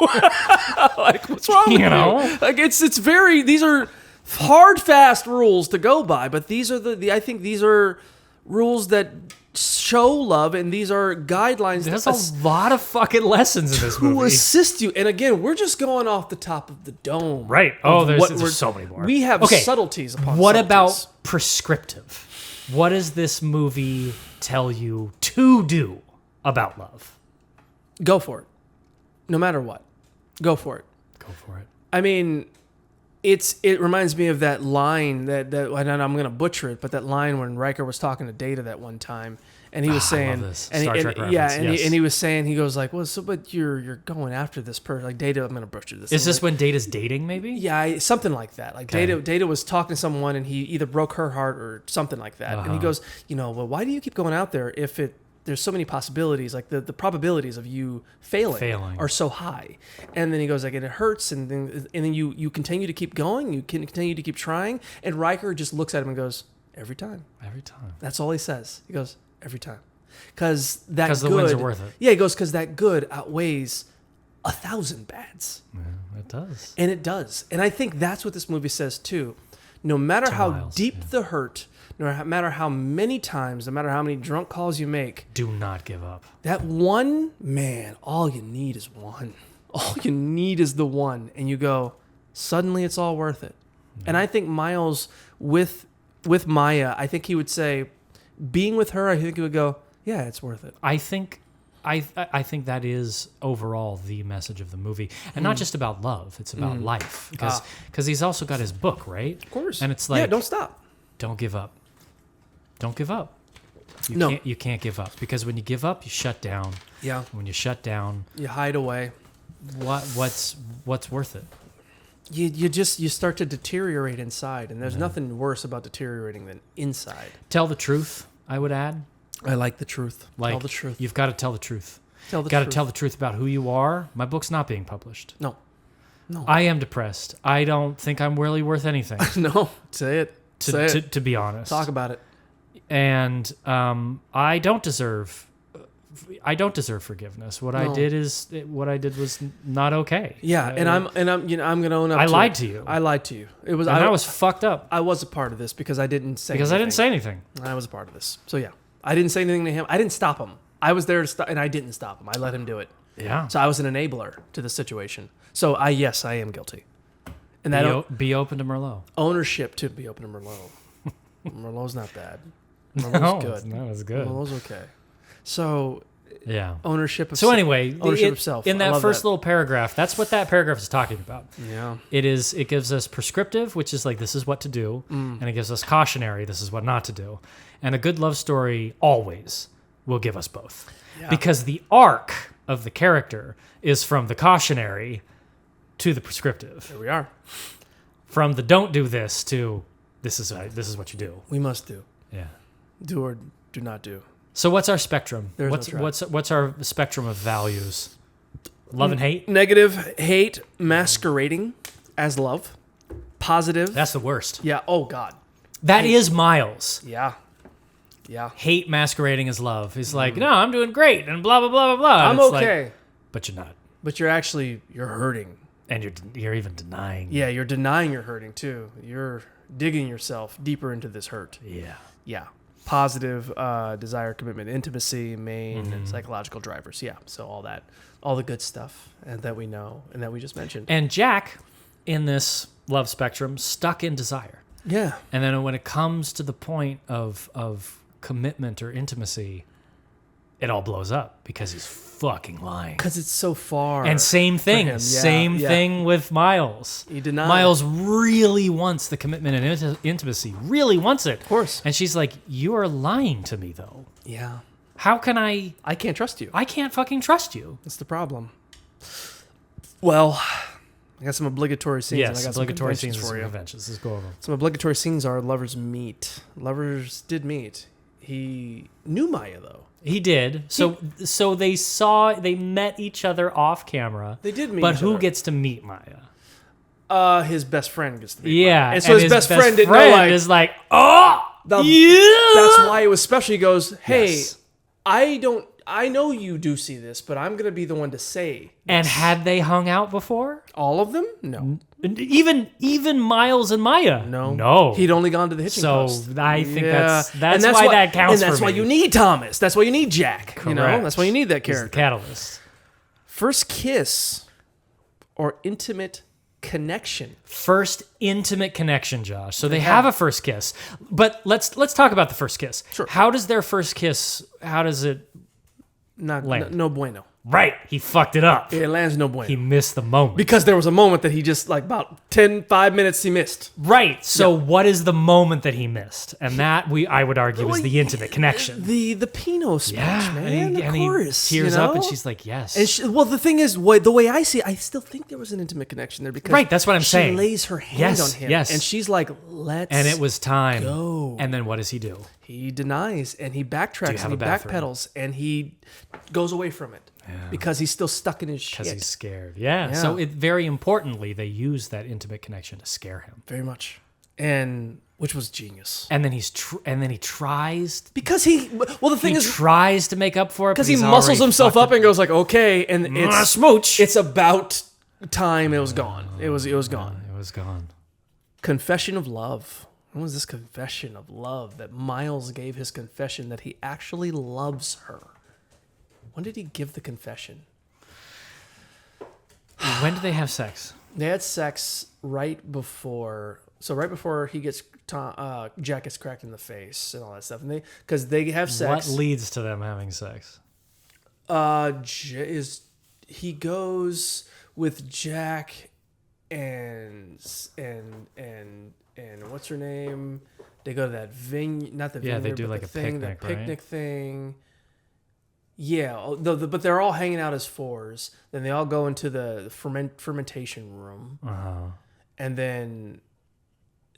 Speaker 5: Like, what's wrong with
Speaker 6: know?
Speaker 5: you? Like, these are hard, fast rules to go by, but these are I think these are rules that show love, and these are guidelines
Speaker 6: There's a lot of fucking lessons in this
Speaker 5: to
Speaker 6: movie.
Speaker 5: assist you. And again, we're just going off the top of the dome.
Speaker 6: Right.
Speaker 5: of
Speaker 6: Oh, there's
Speaker 5: what we're-
Speaker 6: so many more.
Speaker 5: We have
Speaker 6: Okay,
Speaker 5: subtleties upon
Speaker 6: What
Speaker 5: subtleties.
Speaker 6: about prescriptive? What does this movie tell you to do about love?
Speaker 5: Go for it. No matter what. Go for it.
Speaker 6: Go for it.
Speaker 5: I mean, it reminds me of that line that and I'm going to butcher it, but that line when Riker was talking to Data that one time, and he was saying,
Speaker 6: I love this.
Speaker 5: and,
Speaker 6: Star
Speaker 5: he,
Speaker 6: Trek
Speaker 5: and yeah,
Speaker 6: reference,
Speaker 5: and,
Speaker 6: yes.
Speaker 5: he was saying, he goes like, well, so but you're going after this person, like Data. I'm going to butcher this.
Speaker 6: Is this when Data's dating, maybe?
Speaker 5: Yeah, something like that. Like
Speaker 6: Okay.
Speaker 5: Data was talking to someone, and he either broke her heart or something like that. And he goes, well, why do you keep going out there if there's so many possibilities, like the probabilities of you failing are so high. And then he goes like, and it hurts, and then you continue to keep going, you can continue to keep trying, and Riker just looks at him and goes, every time.
Speaker 6: Every time.
Speaker 5: That's all he says. He goes, every time. Because the
Speaker 6: the wins are worth it.
Speaker 5: Yeah, he goes, because that good outweighs 1,000 bads.
Speaker 6: It does.
Speaker 5: And it does. And I think that's what this movie says too. No matter how
Speaker 6: Miles,
Speaker 5: deep the hurt, no matter how many times, no matter how many drunk calls you make,
Speaker 6: Do not give up.
Speaker 5: that one, man, all you need is one. All you need is the one. And you go, suddenly it's all worth it. And I think Miles, with Maya, I think he would say, being with her, I think he would go, yeah, it's worth it.
Speaker 6: I think that is overall the message of the movie, and not just about love. It's about life, because he's also got his book, right?
Speaker 5: Of course.
Speaker 6: And it's like,
Speaker 5: yeah, don't stop.
Speaker 6: don't give up. Don't give up.
Speaker 5: No.
Speaker 6: You can't give up, because when you give up, you shut down.
Speaker 5: Yeah.
Speaker 6: When you shut down,
Speaker 5: You hide away.
Speaker 6: what's worth it?
Speaker 5: You start to deteriorate inside, and there's nothing worse about deteriorating than inside.
Speaker 6: Tell the truth, I would add.
Speaker 5: I like the truth.
Speaker 6: Like,
Speaker 5: Tell the truth.
Speaker 6: You've got to tell the truth.
Speaker 5: Tell the
Speaker 6: Got to
Speaker 5: truth.
Speaker 6: tell the truth about who you are. My book's not being published.
Speaker 5: No.
Speaker 6: I am depressed. I don't think I'm really worth anything,
Speaker 5: No. Say it. Say it.
Speaker 6: to be honest.
Speaker 5: Talk about it.
Speaker 6: And I don't deserve forgiveness. What I
Speaker 5: No.
Speaker 6: did was not okay.
Speaker 5: Yeah, and I'm I'm gonna own up.
Speaker 6: I
Speaker 5: to
Speaker 6: lied
Speaker 5: it.
Speaker 6: to you.
Speaker 5: I lied to you. It was
Speaker 6: And I was fucked up
Speaker 5: I was a part of this because I didn't say
Speaker 6: because I didn't say anything.
Speaker 5: I was a part of this. So yeah, I didn't say anything to him. I didn't stop him. I was there to stop, and I didn't stop him. I let him do it.
Speaker 6: Yeah.
Speaker 5: So I was an enabler to the situation. So I am guilty. And that
Speaker 6: Be open to Merlot.
Speaker 5: ownership to be open to Merlot. Merlot's not bad. Merlot's
Speaker 6: No,
Speaker 5: good.
Speaker 6: no, it's good.
Speaker 5: Merlot's okay. So
Speaker 6: Yeah.
Speaker 5: ownership of
Speaker 6: So anyway,
Speaker 5: ownership of self.
Speaker 6: in
Speaker 5: I
Speaker 6: that
Speaker 5: love
Speaker 6: first little paragraph, that's what that paragraph is talking about.
Speaker 5: Yeah.
Speaker 6: It gives us prescriptive, which is like this is what to do, and it gives us cautionary, this is what not to do. And a good love story always will give us both.
Speaker 5: Yeah.
Speaker 6: Because the arc of the character is from the cautionary to the prescriptive.
Speaker 5: Here we are.
Speaker 6: From the don't do this to this is what you do.
Speaker 5: We must do.
Speaker 6: Yeah.
Speaker 5: Do or do not do.
Speaker 6: So what's our spectrum?
Speaker 5: There's no
Speaker 6: What's
Speaker 5: try.
Speaker 6: what's our spectrum of values? Love and hate?
Speaker 5: Negative hate masquerading as love. Positive.
Speaker 6: That's the worst.
Speaker 5: Yeah. Oh God.
Speaker 6: That is Miles.
Speaker 5: Yeah. Yeah.
Speaker 6: Hate masquerading as love. He's like, no, I'm doing great, and blah blah blah blah blah.
Speaker 5: I'm
Speaker 6: And it's like,
Speaker 5: okay.
Speaker 6: but you're not,
Speaker 5: But you're hurting.
Speaker 6: and you're even denying.
Speaker 5: Yeah, you're denying you're hurting too. You're digging yourself deeper into this hurt.
Speaker 6: Yeah.
Speaker 5: Yeah. Positive desire, commitment, intimacy, main
Speaker 6: Mm-hmm.
Speaker 5: psychological drivers. Yeah. So all that, all the good stuff and that we know and that we just mentioned.
Speaker 6: And Jack, in this love spectrum, stuck in desire,
Speaker 5: Yeah.
Speaker 6: and then when it comes to the point of commitment or intimacy, it all blows up because he's fucking lying.
Speaker 5: Because it's so far.
Speaker 6: And same thing,
Speaker 5: him. Yeah,
Speaker 6: same
Speaker 5: yeah.
Speaker 6: thing with Miles.
Speaker 5: He denied.
Speaker 6: Miles really wants the commitment and intimacy, really wants it. Of
Speaker 5: course.
Speaker 6: And she's like, you are lying to me, though.
Speaker 5: Yeah.
Speaker 6: How can I
Speaker 5: can't trust you.
Speaker 6: I can't fucking trust you.
Speaker 5: That's the problem. Well, I got some obligatory scenes. and I
Speaker 6: Yes,
Speaker 5: got
Speaker 6: obligatory
Speaker 5: some
Speaker 6: scenes
Speaker 5: conventions
Speaker 6: for
Speaker 5: for you.
Speaker 6: conventions. Let's go over them.
Speaker 5: Some obligatory scenes are lovers meet. Lovers did meet. He knew Maya though.
Speaker 6: He did. So they met each other off camera.
Speaker 5: They did meet
Speaker 6: But
Speaker 5: each
Speaker 6: who
Speaker 5: other.
Speaker 6: gets to meet Maya?
Speaker 5: His best friend gets to meet
Speaker 6: Yeah.
Speaker 5: Maya. And so his best friend didn't know like
Speaker 6: is like, oh,
Speaker 5: the-
Speaker 6: yeah.
Speaker 5: that's why it was special. He goes, "Hey,
Speaker 6: Yes.
Speaker 5: I know you do see this, but I'm gonna be the one to say."
Speaker 6: And had they hung out before?
Speaker 5: All of them? No.
Speaker 6: And even Miles and Maya? No.
Speaker 5: He'd only gone to the hitching
Speaker 6: So
Speaker 5: post.
Speaker 6: I think
Speaker 5: Yeah.
Speaker 6: that's
Speaker 5: And
Speaker 6: why that counts
Speaker 5: And that's
Speaker 6: for
Speaker 5: why
Speaker 6: me.
Speaker 5: you need Thomas. That's why you need Jack. You know,
Speaker 6: Correct.
Speaker 5: that's why you need that
Speaker 6: He's the
Speaker 5: character.
Speaker 6: catalyst.
Speaker 5: First kiss or intimate connection.
Speaker 6: First intimate connection, Josh. So they have a first kiss. But let's talk about the first kiss.
Speaker 5: Sure.
Speaker 6: How does their first kiss, how does it Land.
Speaker 5: No bueno.
Speaker 6: Right, he fucked it up.
Speaker 5: It lands no bueno.
Speaker 6: He missed the moment.
Speaker 5: Because there was a moment that he just like about 5 minutes he missed.
Speaker 6: Right. So what is the moment that he missed? And that I would argue is the intimate connection.
Speaker 5: The Pinot speech, man.
Speaker 6: and
Speaker 5: of course.
Speaker 6: he tears
Speaker 5: you know?
Speaker 6: up and she's like, yes.
Speaker 5: And well, the thing is, the way I see it, I still think there was an intimate connection there because
Speaker 6: Right, that's what I'm
Speaker 5: she
Speaker 6: saying.
Speaker 5: lays her hand
Speaker 6: Yes,
Speaker 5: on him,
Speaker 6: yes.
Speaker 5: and she's like, "Let's."
Speaker 6: and it was time.
Speaker 5: go.
Speaker 6: And then what does he do?
Speaker 5: He denies and he backtracks
Speaker 6: have
Speaker 5: and he
Speaker 6: a bathroom?
Speaker 5: backpedals and he goes away from it because he's still stuck in his
Speaker 6: Because
Speaker 5: shit.
Speaker 6: he's scared. Yeah.
Speaker 5: Yeah.
Speaker 6: So very importantly, they use that intimate connection to scare him.
Speaker 5: Very much, and which was genius.
Speaker 6: And then he tries.
Speaker 5: Because the thing
Speaker 6: He
Speaker 5: is,
Speaker 6: tries to make up for it
Speaker 5: because
Speaker 6: but
Speaker 5: he
Speaker 6: he's
Speaker 5: muscles
Speaker 6: already
Speaker 5: himself
Speaker 6: fucked
Speaker 5: up and goes like, "Okay," and it's
Speaker 6: smooch.
Speaker 5: It's about time. It was gone. It was gone.
Speaker 6: It was gone.
Speaker 5: Confession of love. When was this confession of love that Miles gave his confession that he actually loves her? When did he give the confession?
Speaker 6: When do they have sex?
Speaker 5: They had sex right before he gets Jack gets cracked in the face and all that stuff, and because they have sex.
Speaker 6: What leads to them having sex?
Speaker 5: He goes with Jack and what's her name? They go to that not the vineyard,
Speaker 6: Yeah, they do
Speaker 5: but
Speaker 6: like
Speaker 5: the
Speaker 6: a
Speaker 5: thing,
Speaker 6: picnic,
Speaker 5: that
Speaker 6: right?
Speaker 5: picnic thing. Yeah, but they're all hanging out as fours. Then they all go into the fermentation room, and then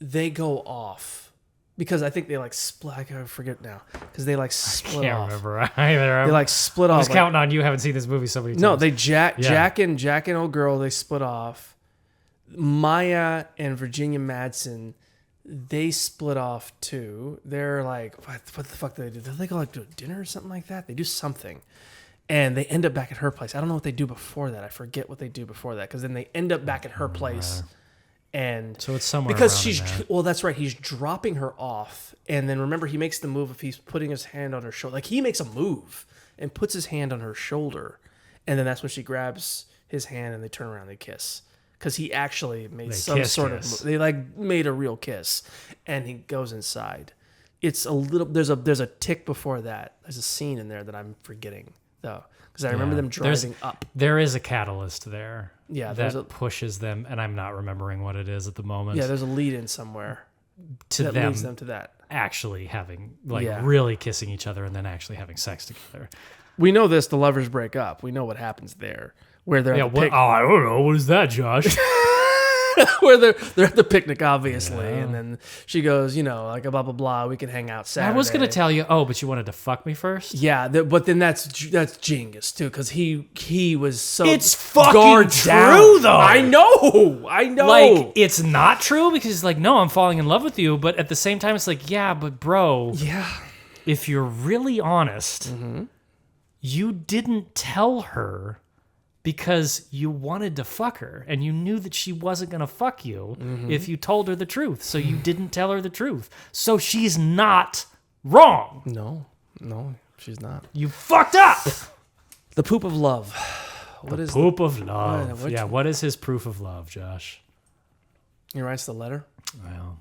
Speaker 5: they go off because I think they like split. I forget now because they like split
Speaker 6: Can't
Speaker 5: off.
Speaker 6: remember either.
Speaker 5: They like split
Speaker 6: I
Speaker 5: off.
Speaker 6: was counting on you. Haven't seen this movie so many times.
Speaker 5: No, they Jack and old girl. They split off. Maya and Virginia Madsen, they split off too. They're like, what the fuck do they do? Do they go like to a dinner or something like that? They do something. And they end up back at her place. I don't know what they do before that. I forget what they do before that. Because then they end up back at her place. And
Speaker 6: So it's somewhere
Speaker 5: because
Speaker 6: around
Speaker 5: she's
Speaker 6: in there.
Speaker 5: well, that's right. He's dropping her off. And then remember, he makes the move if he's putting his hand on her shoulder. Like he makes a move and puts his hand on her shoulder. And then that's when she grabs his hand and they turn around and they kiss. Because he actually made some sort of they like made a real kiss, and he goes inside. It's a little there's a tick before that. There's a scene in there that I'm forgetting though, because I remember them driving up.
Speaker 6: There is a catalyst there.
Speaker 5: Yeah,
Speaker 6: that pushes them, and I'm not remembering what it is at the moment.
Speaker 5: Yeah, there's a lead in somewhere
Speaker 6: to
Speaker 5: that
Speaker 6: them
Speaker 5: leads them to that.
Speaker 6: actually having really kissing each other and then actually having sex together.
Speaker 5: We know this. The lovers break up. We know what happens there. Where they're at the
Speaker 6: I don't know. What is that, Josh?
Speaker 5: where they're at the picnic, obviously, and then she goes, like a blah blah blah. We can hang out Saturday.
Speaker 6: I was gonna tell you, but you wanted to fuck me first.
Speaker 5: Yeah, but then that's Genghis too, because he was so
Speaker 6: It's fucking
Speaker 5: guard
Speaker 6: true,
Speaker 5: down.
Speaker 6: though.
Speaker 5: I know.
Speaker 6: Like it's not true because it's like, no, I'm falling in love with you, but at the same time, it's like, yeah, but bro,
Speaker 5: yeah.
Speaker 6: If you're really honest, you didn't tell her because you wanted to fuck her and you knew that she wasn't going to fuck you if you told her the truth. So you didn't tell her the truth. So she's not wrong.
Speaker 5: No, she's not.
Speaker 6: You fucked up.
Speaker 5: The poop of love. What is
Speaker 6: Poop of love.
Speaker 5: What-
Speaker 6: Yeah, what is his proof of love, Josh?
Speaker 5: He writes the letter.
Speaker 6: Well,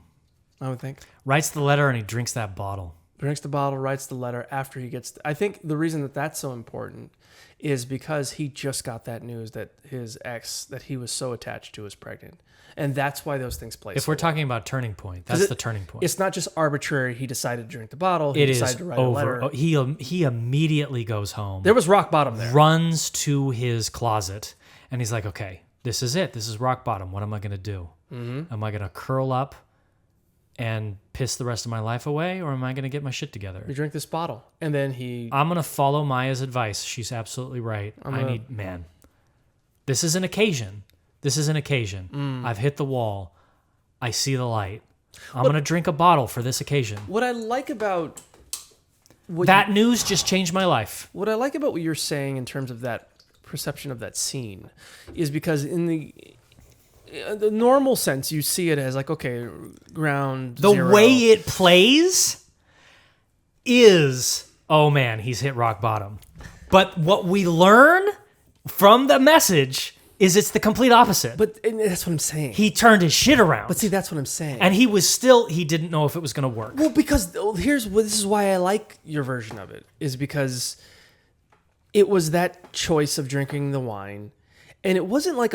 Speaker 5: I would think.
Speaker 6: writes the letter and he drinks that bottle.
Speaker 5: Drinks the bottle, writes the letter after he gets. I think the reason that that's so important is because he just got that news that his ex that he was so attached to is pregnant, and that's why those things play.
Speaker 6: If we're talking about turning point, that's the turning point.
Speaker 5: It's not just arbitrary. He decided to drink the bottle. He
Speaker 6: It
Speaker 5: decided
Speaker 6: is
Speaker 5: to write
Speaker 6: over.
Speaker 5: a letter.
Speaker 6: Oh, he immediately goes home.
Speaker 5: There was rock bottom there.
Speaker 6: Runs to his closet and he's like, okay, this is it. This is rock bottom. What am I going to do? Am I going to curl up and piss the rest of my life away, or am I going to get my shit together?
Speaker 5: You drink this bottle, and then he.
Speaker 6: I'm going to follow Maya's advice. She's absolutely right. This is an occasion. I've hit the wall. I see the light. I'm going to drink a bottle for this occasion.
Speaker 5: What I like about
Speaker 6: That news just changed my life.
Speaker 5: what I like about what you're saying in terms of that perception of that scene is because in the normal sense, you see it as like, okay, ground
Speaker 6: The
Speaker 5: zero.
Speaker 6: way it plays is, oh man, he's hit rock bottom. But what we learn from the message is it's the complete opposite.
Speaker 5: and that's what I'm saying.
Speaker 6: He turned his shit around.
Speaker 5: But see, that's what I'm saying.
Speaker 6: And he didn't know if it was going to work.
Speaker 5: Well, because this is why I like your version of it, is because it was that choice of drinking the wine, and it wasn't like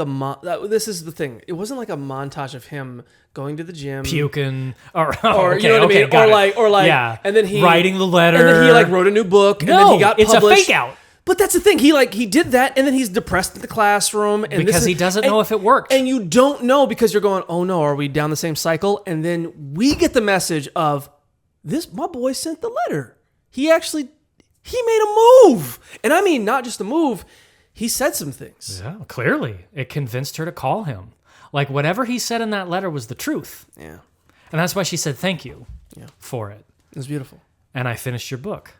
Speaker 5: this is the thing. It wasn't like a montage of him going to the gym,
Speaker 6: Puking,
Speaker 5: or you know what I mean, or like,
Speaker 6: yeah,
Speaker 5: and then he
Speaker 6: writing the letter,
Speaker 5: and then he like wrote a new book, and then
Speaker 6: No,
Speaker 5: he got
Speaker 6: it's
Speaker 5: published.
Speaker 6: a fake out.
Speaker 5: But that's the thing. He did that, and then he's depressed in the classroom, and
Speaker 6: Because he doesn't know if it worked.
Speaker 5: And you don't know because you're going, oh no, are we down the same cycle? And then we get the message of my boy sent the letter. He made a move, and I mean not just a move. He said some things.
Speaker 6: Yeah, clearly. It convinced her to call him. Like whatever he said in that letter was the truth.
Speaker 5: Yeah,
Speaker 6: And that's why she said thank you for it.
Speaker 5: it was beautiful.
Speaker 6: And I finished your book.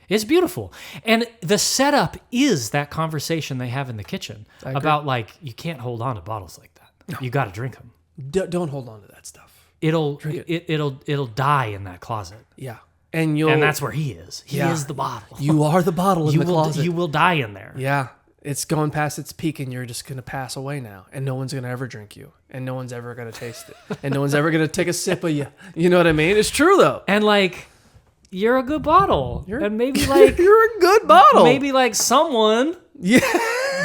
Speaker 6: It's beautiful. And the setup is that conversation they have in the kitchen about like, you can't hold on to bottles like that. No. You got to drink them.
Speaker 5: Don't hold on to that stuff.
Speaker 6: It'll die in that closet.
Speaker 5: Yeah,
Speaker 6: And that's where he is. He is the bottle.
Speaker 5: You are the bottle in the closet.
Speaker 6: You will die in there.
Speaker 5: Yeah. It's going past its peak, and you're just going to pass away now. And no one's going to ever drink you. And no one's ever going to taste it. And no one's ever going to take a sip of you. You know what I mean? It's true, though.
Speaker 6: And like, you're a good bottle. And maybe like...
Speaker 5: You're a good bottle.
Speaker 6: Maybe like someone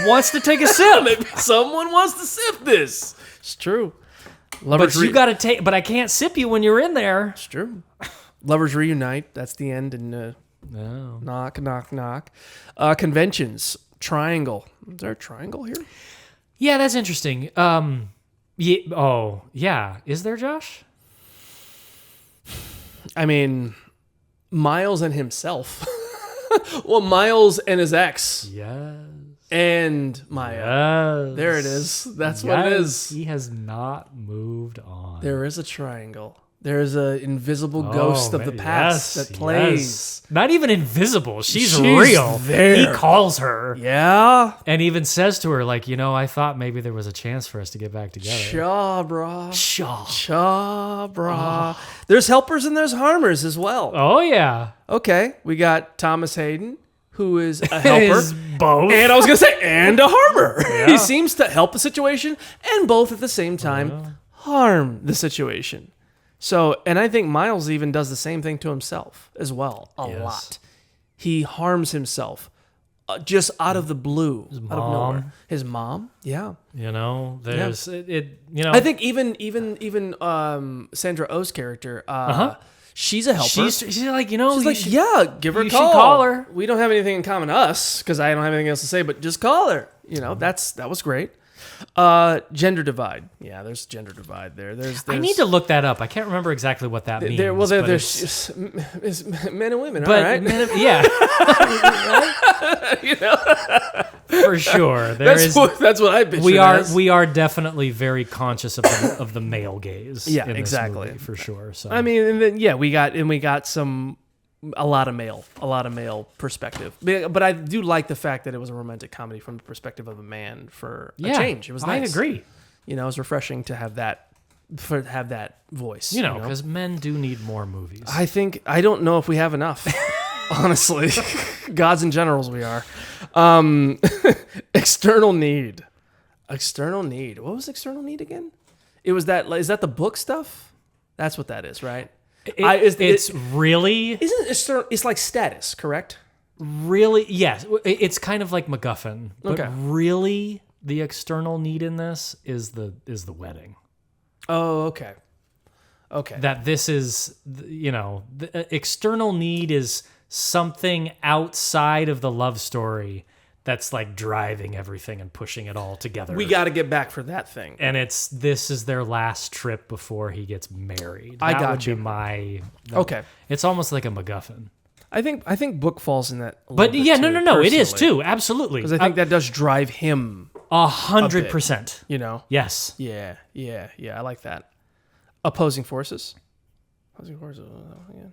Speaker 6: wants to take a sip.
Speaker 5: Maybe someone wants to sip this. It's true.
Speaker 6: But you got to take... But I can't sip you when you're in there.
Speaker 5: It's true. Lovers reunite. That's the end. And
Speaker 6: No.
Speaker 5: Knock, knock, knock. Conventions. Triangle. Is there a triangle here?
Speaker 6: Yeah, that's interesting. Yeah. Oh, yeah. Is there, Josh?
Speaker 5: I mean, Miles and himself. Well, Miles and his ex.
Speaker 6: Yes.
Speaker 5: And Maya.
Speaker 6: Yes.
Speaker 5: There it is. That's what it is.
Speaker 6: He has not moved on.
Speaker 5: There is a triangle. There is an invisible ghost of the past that plays.
Speaker 6: yes. Not even invisible. She's
Speaker 5: She's
Speaker 6: real.
Speaker 5: there.
Speaker 6: He calls her.
Speaker 5: Yeah.
Speaker 6: And even says to her, like, I thought maybe there was a chance for us to get back together.
Speaker 5: Shaw, brah.
Speaker 6: Shaw.
Speaker 5: Shaw, brah. There's helpers and there's harmers as well.
Speaker 6: Oh, yeah.
Speaker 5: Okay. We got Thomas Hayden, who is a helper.
Speaker 6: Is both.
Speaker 5: And I was going to say, and a harmer. He seems to help the situation and both at the same time harm the situation. So, and I think Miles even does the same thing to himself as well, a lot. He harms himself just out of the blue, out of nowhere. His mom, yeah.
Speaker 6: There's
Speaker 5: I think even Sandra Oh's character, she's a helper.
Speaker 6: She's like,
Speaker 5: She's like, yeah, give her a
Speaker 6: you
Speaker 5: call.
Speaker 6: should call her.
Speaker 5: We don't have anything in common, us, because I don't have anything else to say, but just call her. That was great. Gender divide. Yeah, there's gender divide there. There's
Speaker 6: I need to look that up. I can't remember exactly what that means.
Speaker 5: There's men and women,
Speaker 6: but
Speaker 5: all right?
Speaker 6: yeah, for sure.
Speaker 5: That's what I pictured.
Speaker 6: We are definitely very conscious of the male gaze.
Speaker 5: Yeah,
Speaker 6: in this
Speaker 5: exactly.
Speaker 6: movie, for sure. So
Speaker 5: I mean, and then we got a lot of male perspective. But I do like the fact that it was a romantic comedy from the perspective of a man for a change. It was nice.
Speaker 6: I agree.
Speaker 5: It was refreshing to have that voice.
Speaker 6: Because men do need more movies.
Speaker 5: I don't know if we have enough. Honestly, gods and generals we are. External need. What was external need again? Is that the book stuff? That's what that is, right?
Speaker 6: Really
Speaker 5: isn't it? It's like status, correct?
Speaker 6: Really, yes. It's kind of like MacGuffin, but
Speaker 5: Okay.
Speaker 6: really, the external need in this is the wedding.
Speaker 5: Oh, okay.
Speaker 6: That this is, the external need is something outside of the love story that's like driving everything and pushing it all together.
Speaker 5: We got to get back for that thing.
Speaker 6: And this is their last trip before he gets married.
Speaker 5: I
Speaker 6: That
Speaker 5: got
Speaker 6: would
Speaker 5: you.
Speaker 6: be
Speaker 5: Okay.
Speaker 6: It's almost like a MacGuffin.
Speaker 5: I think book falls in that.
Speaker 6: But yeah, no, it is too. Absolutely.
Speaker 5: Because I think that does drive him.
Speaker 6: 100%.
Speaker 5: Yes.
Speaker 6: Yeah.
Speaker 5: Yeah. I like that. Opposing forces. Yeah.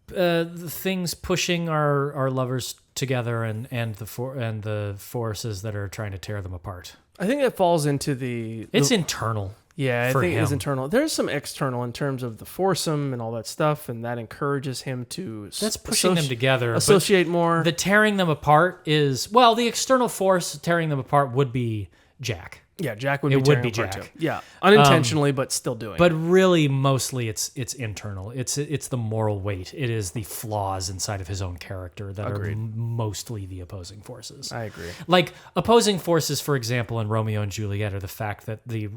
Speaker 6: The things pushing our lovers together and the forces that are trying to tear them apart.
Speaker 5: I think that falls into the.
Speaker 6: It's internal.
Speaker 5: Yeah, I
Speaker 6: for
Speaker 5: think
Speaker 6: him.
Speaker 5: it is internal. There's some external in terms of the foursome and all that stuff, and that encourages him to.
Speaker 6: That's pushing them together. but
Speaker 5: Associate more.
Speaker 6: The tearing them apart is the external force tearing them apart would be Jack.
Speaker 5: Yeah, Jack would
Speaker 6: It
Speaker 5: be
Speaker 6: would
Speaker 5: tearing
Speaker 6: be
Speaker 5: apart
Speaker 6: Jack.
Speaker 5: too. Yeah, unintentionally, but still doing.
Speaker 6: But
Speaker 5: it.
Speaker 6: really, mostly it's internal. It's the moral weight. It is the flaws inside of his own character that are mostly the opposing forces.
Speaker 5: I agree.
Speaker 6: Like opposing forces, for example, in Romeo and Juliet, are the fact that the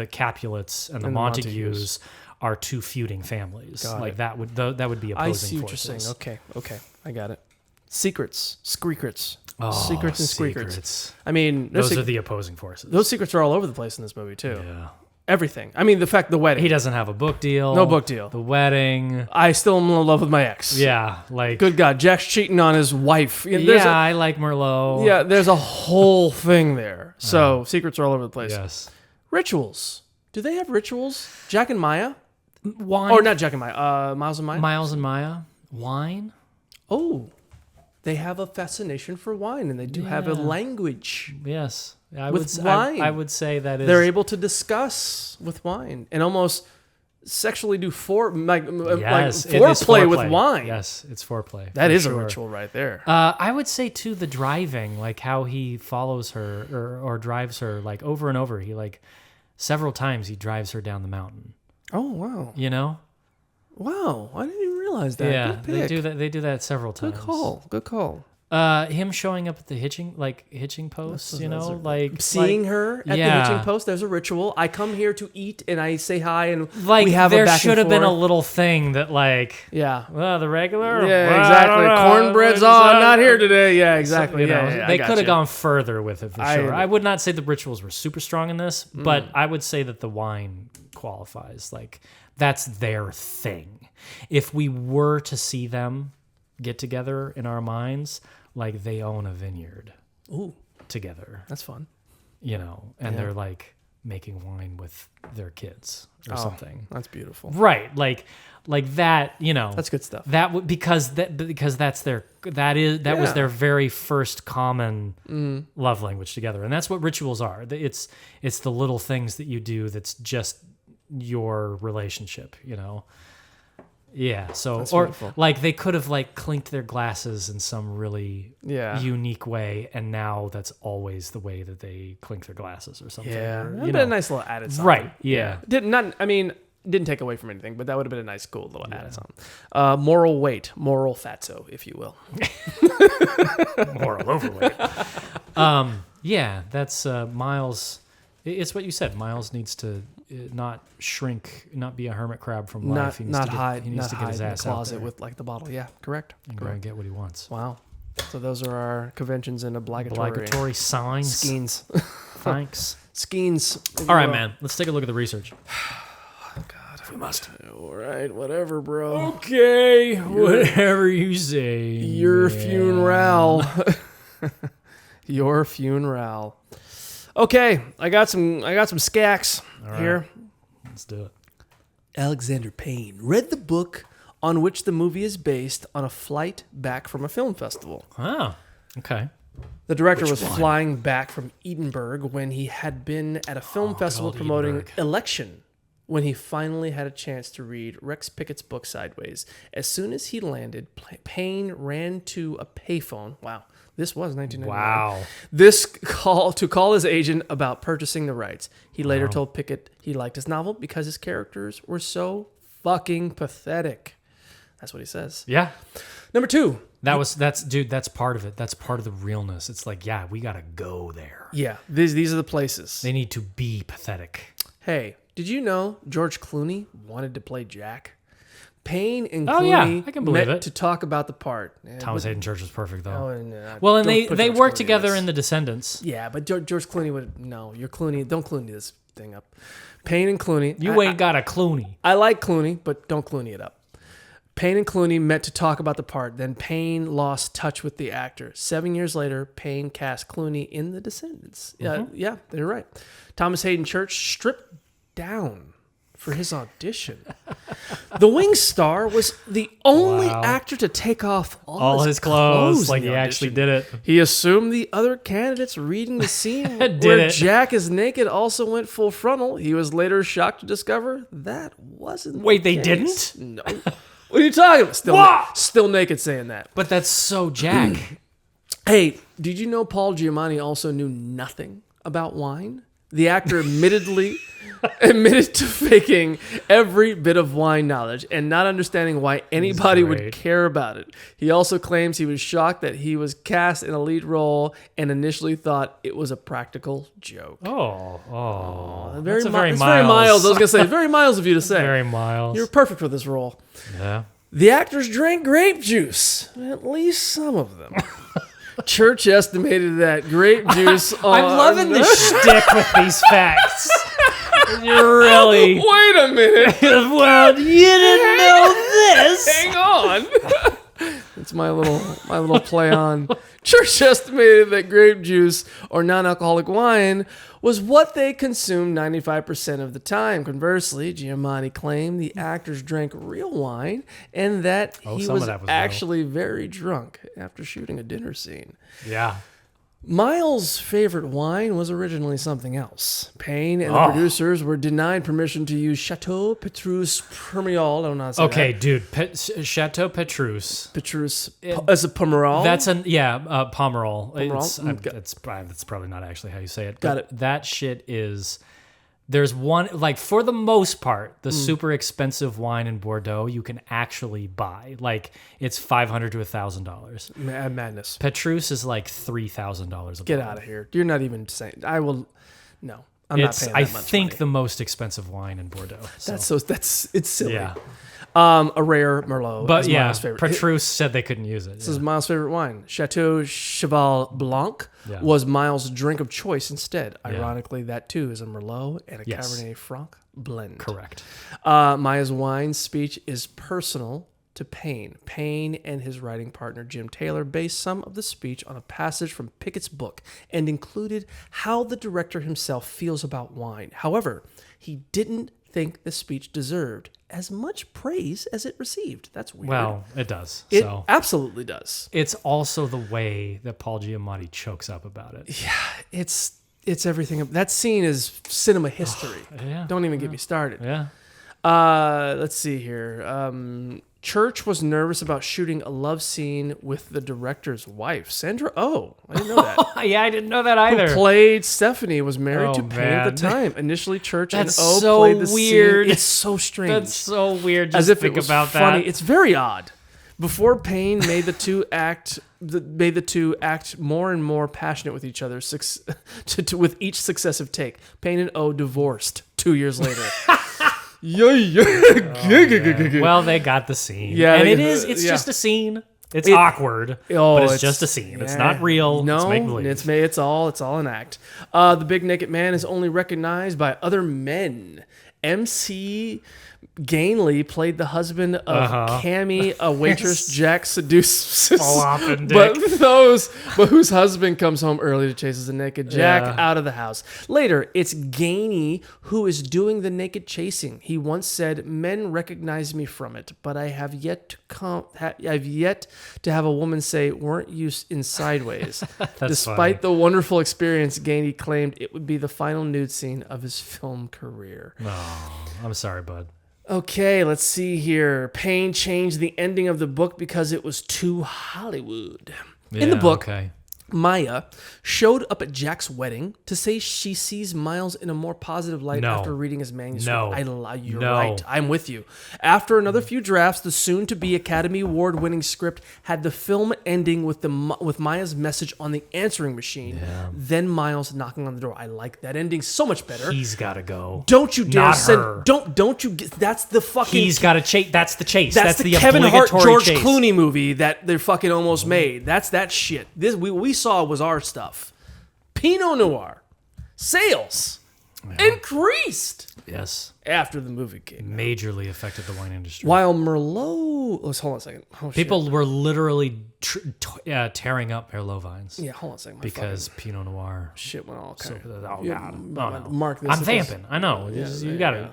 Speaker 6: Capulets and the Montagues are two feuding families. That would be opposing
Speaker 5: I see what
Speaker 6: forces.
Speaker 5: you're saying. Okay, I got it. Secrets, secrets,
Speaker 6: Oh,
Speaker 5: secrets and squeakers.
Speaker 6: secrets.
Speaker 5: I mean,
Speaker 6: Those are the opposing forces.
Speaker 5: those secrets are all over the place in this movie too.
Speaker 6: Yeah.
Speaker 5: Everything. I mean, the wedding.
Speaker 6: He doesn't have a book deal.
Speaker 5: No book deal.
Speaker 6: The wedding.
Speaker 5: I still am in love with my ex.
Speaker 6: Yeah, like
Speaker 5: Good God, Jack's cheating on his wife.
Speaker 6: I like Merlot.
Speaker 5: There's a whole thing there. So secrets are all over the place.
Speaker 6: Yes.
Speaker 5: Rituals. Do they have rituals? Jack and Maya?
Speaker 6: Wine.
Speaker 5: Or not Jack and Maya. Miles and Maya?
Speaker 6: Miles and Maya. Wine.
Speaker 5: Oh. They have a fascination for wine, and they do have a language.
Speaker 6: Yes.
Speaker 5: With wine.
Speaker 6: I would say that is.
Speaker 5: They're able to discuss with wine and almost sexually do foreplay with wine.
Speaker 6: Yes, it's foreplay.
Speaker 5: That
Speaker 6: for
Speaker 5: is
Speaker 6: sure.
Speaker 5: a ritual right there.
Speaker 6: I would say too the driving, like how he follows her or drives her like over and over. He like several times he drives her down the mountain.
Speaker 5: Oh wow!
Speaker 6: Wow,
Speaker 5: I didn't even realize that.
Speaker 6: Yeah,
Speaker 5: Good pick.
Speaker 6: they do that. They do that several times.
Speaker 5: Good call.
Speaker 6: Him showing up at the hitching post,
Speaker 5: Seeing her at the
Speaker 6: Yeah.
Speaker 5: hitching post, there's a ritual. I come here to eat, and I say hi, and
Speaker 6: like
Speaker 5: we have a
Speaker 6: there
Speaker 5: back
Speaker 6: should
Speaker 5: and
Speaker 6: have been a
Speaker 5: forth.
Speaker 6: little thing that
Speaker 5: Yeah.
Speaker 6: the regular.
Speaker 5: Yeah,
Speaker 6: Well,
Speaker 5: exactly.
Speaker 6: I don't know.
Speaker 5: Cornbread's not here today. Yeah, exactly.
Speaker 6: You know,
Speaker 5: Yeah, I
Speaker 6: they
Speaker 5: got
Speaker 6: could have
Speaker 5: you.
Speaker 6: gone further with it for sure. I would not say the rituals were super strong in this, but I would say that the wine qualifies. Like that's their thing. If we were to see them get together in our minds, like they own a vineyard together,
Speaker 5: That's fun.
Speaker 6: you know, and they're like making wine with their kids or something.
Speaker 5: That's beautiful.
Speaker 6: Right. Like that, you know.
Speaker 5: That's good stuff.
Speaker 6: That because that's their was their very first common love language together, and that's what rituals are. It's the little things that you do that's just your relationship, you know. Yeah. So
Speaker 5: That's
Speaker 6: or
Speaker 5: beautiful.
Speaker 6: like they could have like clinked their glasses in some really unique way, and now that's always the way that they clink their glasses or something.
Speaker 5: Yeah,
Speaker 6: or,
Speaker 5: that'd
Speaker 6: you
Speaker 5: been
Speaker 6: know.
Speaker 5: a nice little added something.
Speaker 6: Right. Yeah.
Speaker 5: Didn't take away from anything, but that would have been a nice, cool little added something. Moral weight, moral fatso, if you will.
Speaker 6: Moral overweight. Yeah, that's Miles. It's what you said. Miles needs to not shrink, not be a hermit crab from life. He needs to get
Speaker 5: His
Speaker 6: his
Speaker 5: in the
Speaker 6: ass out
Speaker 5: closet
Speaker 6: there
Speaker 5: with like the bottle. Yeah, correct.
Speaker 6: and go and get what he wants.
Speaker 5: Wow. So those are our conventions and obligatory
Speaker 6: Obligatory signs.
Speaker 5: skeins.
Speaker 6: Thanks.
Speaker 5: Skeins.
Speaker 6: All right, man. Let's take a look at the research.
Speaker 5: We must. All right, whatever, bro.
Speaker 6: Okay, whatever you say.
Speaker 5: Your funeral. Your funeral. Okay, I got some skacks here.
Speaker 6: Let's do it.
Speaker 5: Alexander Payne read the book on which the movie is based on a flight back from a film festival.
Speaker 6: Oh, okay.
Speaker 5: The director was flying back from Edinburgh when he had been at a film festival
Speaker 6: good old
Speaker 5: promoting
Speaker 6: Edinburgh.
Speaker 5: Election, when he finally had a chance to read Rex Pickett's book Sideways. As soon as he landed, Payne ran to a payphone. Wow, this was 1999.
Speaker 6: Wow.
Speaker 5: To call his agent about purchasing the rights. He later told Pickett he liked his novel because his characters were so fucking pathetic. That's what he says.
Speaker 6: Yeah.
Speaker 5: Number 2.
Speaker 6: That's part of it. That's part of the realness. It's like, yeah, we gotta go there.
Speaker 5: Yeah, these are the places.
Speaker 6: They need to be pathetic.
Speaker 5: Hey, did you know George Clooney wanted to play Jack? Payne and
Speaker 6: Oh, yeah,
Speaker 5: Clooney
Speaker 6: I can believe
Speaker 5: met
Speaker 6: it.
Speaker 5: to talk about the part.
Speaker 6: Thomas Hayden Church was perfect though.
Speaker 5: and
Speaker 6: Well, and
Speaker 5: don't put
Speaker 6: they
Speaker 5: George
Speaker 6: worked
Speaker 5: Clooney
Speaker 6: together
Speaker 5: this.
Speaker 6: in The Descendants.
Speaker 5: Yeah, but George Clooney would... No, you're Clooney. Don't Clooney this thing up. Payne and Clooney.
Speaker 6: You ain't got a Clooney.
Speaker 5: I like Clooney, but don't Clooney it up. Payne and Clooney met to talk about the part. Then Payne lost touch with the actor. 7 years later, Payne cast Clooney in The Descendants. Yeah, they're right. Thomas Hayden Church stripped down for his audition. The Wing star was the only
Speaker 6: Wow.
Speaker 5: actor to take off
Speaker 6: All his clothes,
Speaker 5: in
Speaker 6: like
Speaker 5: the
Speaker 6: he actually
Speaker 5: audition.
Speaker 6: did it.
Speaker 5: He assumed the other candidates reading the scene
Speaker 6: Did
Speaker 5: where
Speaker 6: it.
Speaker 5: Jack is naked also went full frontal. He was later shocked to discover that wasn't
Speaker 6: Wait,
Speaker 5: the
Speaker 6: they
Speaker 5: case.
Speaker 6: didn't?
Speaker 5: No. What are you talking about? Still naked saying that.
Speaker 6: But that's so Jack.
Speaker 5: Hey, did you know Paul Giamatti also knew nothing about wine? The actor admitted to faking every bit of wine knowledge and not understanding why anybody would
Speaker 6: great.
Speaker 5: care about it. He also claims he was shocked that he was cast in a lead role and initially thought it was a practical joke.
Speaker 6: Oh.
Speaker 5: Very
Speaker 6: That's a very
Speaker 5: it's very Miles. I was gonna say very Miles of you to say.
Speaker 6: Very Miles.
Speaker 5: You're perfect for this role.
Speaker 6: Yeah.
Speaker 5: The actors drank grape juice, at least some of them. Church estimated that grape juice.
Speaker 6: I'm loving the shtick with these facts. You're really.
Speaker 5: Wait a minute.
Speaker 6: Well, you didn't know this.
Speaker 5: Hang on. It's my little play on. Church estimated that grape juice or non-alcoholic wine was what they consumed 95% of the time. Conversely, Giamatti claimed the actors drank real wine and that he
Speaker 6: some of
Speaker 5: was
Speaker 6: that was real.
Speaker 5: actually very drunk after shooting a dinner scene.
Speaker 6: Yeah.
Speaker 5: Miles' favorite wine was originally something else. Payne and the producers were denied permission to use Chateau Petrus Pomerol. I don't know how to say
Speaker 6: Okay,
Speaker 5: that.
Speaker 6: dude. Chateau Petrus.
Speaker 5: Petrus as a Pomerol.
Speaker 6: That's Pomerol.
Speaker 5: Pomerol?
Speaker 6: That's probably not actually how you say it.
Speaker 5: Got
Speaker 6: but
Speaker 5: it.
Speaker 6: That shit is There's one, like, for the most part, the super expensive wine in Bordeaux you can actually buy. Like, it's $500 to $1,000.
Speaker 5: Madness.
Speaker 6: Petrus is like $3,000 a
Speaker 5: Get
Speaker 6: bottle.
Speaker 5: out of here. You're not even saying. I will. No, I'm not
Speaker 6: It's,
Speaker 5: paying
Speaker 6: I
Speaker 5: that much
Speaker 6: think,
Speaker 5: money.
Speaker 6: the most expensive wine in Bordeaux. So.
Speaker 5: That's it's silly.
Speaker 6: Yeah.
Speaker 5: A rare Merlot.
Speaker 6: But
Speaker 5: is
Speaker 6: yeah,
Speaker 5: Miles' favorite.
Speaker 6: Petrus said they couldn't use it.
Speaker 5: This is Miles' favorite wine. Chateau Cheval Blanc
Speaker 6: Yeah.
Speaker 5: was Miles' drink of choice instead.
Speaker 6: Yeah.
Speaker 5: Ironically, that too is a Merlot and a
Speaker 6: Yes.
Speaker 5: Cabernet Franc blend.
Speaker 6: Correct.
Speaker 5: Maya's wine speech is personal to Payne. Payne and his writing partner Jim Taylor based some of the speech on a passage from Pickett's book and included how the director himself feels about wine. However, he didn't think the speech deserved as much praise as it received. That's weird.
Speaker 6: Well, it does.
Speaker 5: it
Speaker 6: So
Speaker 5: absolutely does.
Speaker 6: it's also the way that Paul Giamatti chokes up about it.
Speaker 5: It's everything. That scene is cinema history.
Speaker 6: Yeah.
Speaker 5: Don't even get me started.
Speaker 6: Yeah.
Speaker 5: Let's see here. Church was nervous about shooting a love scene with the director's wife, Sandra Oh. I didn't know that.
Speaker 6: Yeah, I didn't know that
Speaker 5: Who
Speaker 6: either.
Speaker 5: played Stephanie, was married
Speaker 6: Oh,
Speaker 5: to Payne at the
Speaker 6: man.
Speaker 5: time. Initially, Church
Speaker 6: That's
Speaker 5: and O
Speaker 6: so
Speaker 5: played the
Speaker 6: weird.
Speaker 5: scene. It's so strange.
Speaker 6: That's so weird. Just
Speaker 5: As if
Speaker 6: think
Speaker 5: it was
Speaker 6: about
Speaker 5: funny.
Speaker 6: that.
Speaker 5: It's very odd. Before Payne made the two act more and more passionate with each other with each successive take. Payne and O divorced 2 years later.
Speaker 6: Well, they got the scene.
Speaker 5: Yeah,
Speaker 6: and
Speaker 5: they-
Speaker 6: it's
Speaker 5: yeah.
Speaker 6: just a scene. It's awkward, but it's just a scene. It's
Speaker 5: yeah.
Speaker 6: not real.
Speaker 5: No,
Speaker 6: it's make believe.
Speaker 5: it's all an act. The big naked man is only recognized by other men. MC Gainley played the husband of Cammy, a waitress Jack seduces.
Speaker 6: Flopping
Speaker 5: but
Speaker 6: dick.
Speaker 5: whose husband comes home early to chases the naked Jack
Speaker 6: Yeah.
Speaker 5: out of the house. Later, it's Gainey who is doing the naked chasing. He once said, "Men recognize me from it, but I have yet to have a woman say, 'Weren't you in Sideways?'" Despite
Speaker 6: funny.
Speaker 5: the wonderful experience, Gainey claimed it would be the final nude scene of his film career.
Speaker 6: I'm sorry, bud.
Speaker 5: Okay, let's see here. Payne changed the ending of the book because it was too Hollywood. In the
Speaker 6: Yeah,
Speaker 5: book,
Speaker 6: okay.
Speaker 5: Maya showed up at Jack's wedding to say she sees Miles in a more positive light
Speaker 6: No.
Speaker 5: after reading his manuscript.
Speaker 6: No.
Speaker 5: You're
Speaker 6: No.
Speaker 5: right. I'm with you. After another few drafts, the soon-to-be Academy Award-winning script had the film ending with Maya's message on the answering machine. Then Miles knocking on the door. I like that ending so much better.
Speaker 6: He's got to go.
Speaker 5: Don't you dare
Speaker 6: Not
Speaker 5: send.
Speaker 6: her.
Speaker 5: Don't you get. That's the fucking.
Speaker 6: He's got to chase. That's the chase.
Speaker 5: That's the
Speaker 6: the
Speaker 5: Kevin Hart,
Speaker 6: obligatory
Speaker 5: George
Speaker 6: chase.
Speaker 5: Clooney movie that they're fucking almost made. That's that shit. This we saw was our stuff. Pinot Noir sales increased
Speaker 6: Yes.
Speaker 5: after the movie came.
Speaker 6: Majorly affected the wine industry.
Speaker 5: While Merlot, hold on a second. Oh, shit.
Speaker 6: People were literally tearing up Merlot vines
Speaker 5: yeah, hold on a second. My
Speaker 6: because Pinot Noir.
Speaker 5: shit went all kind of.
Speaker 6: Oh,
Speaker 5: Yeah,
Speaker 6: God. No.
Speaker 5: Mark this.
Speaker 6: I'm
Speaker 5: because-
Speaker 6: vamping. I know. You
Speaker 5: yeah,
Speaker 6: got
Speaker 5: yeah.
Speaker 6: it.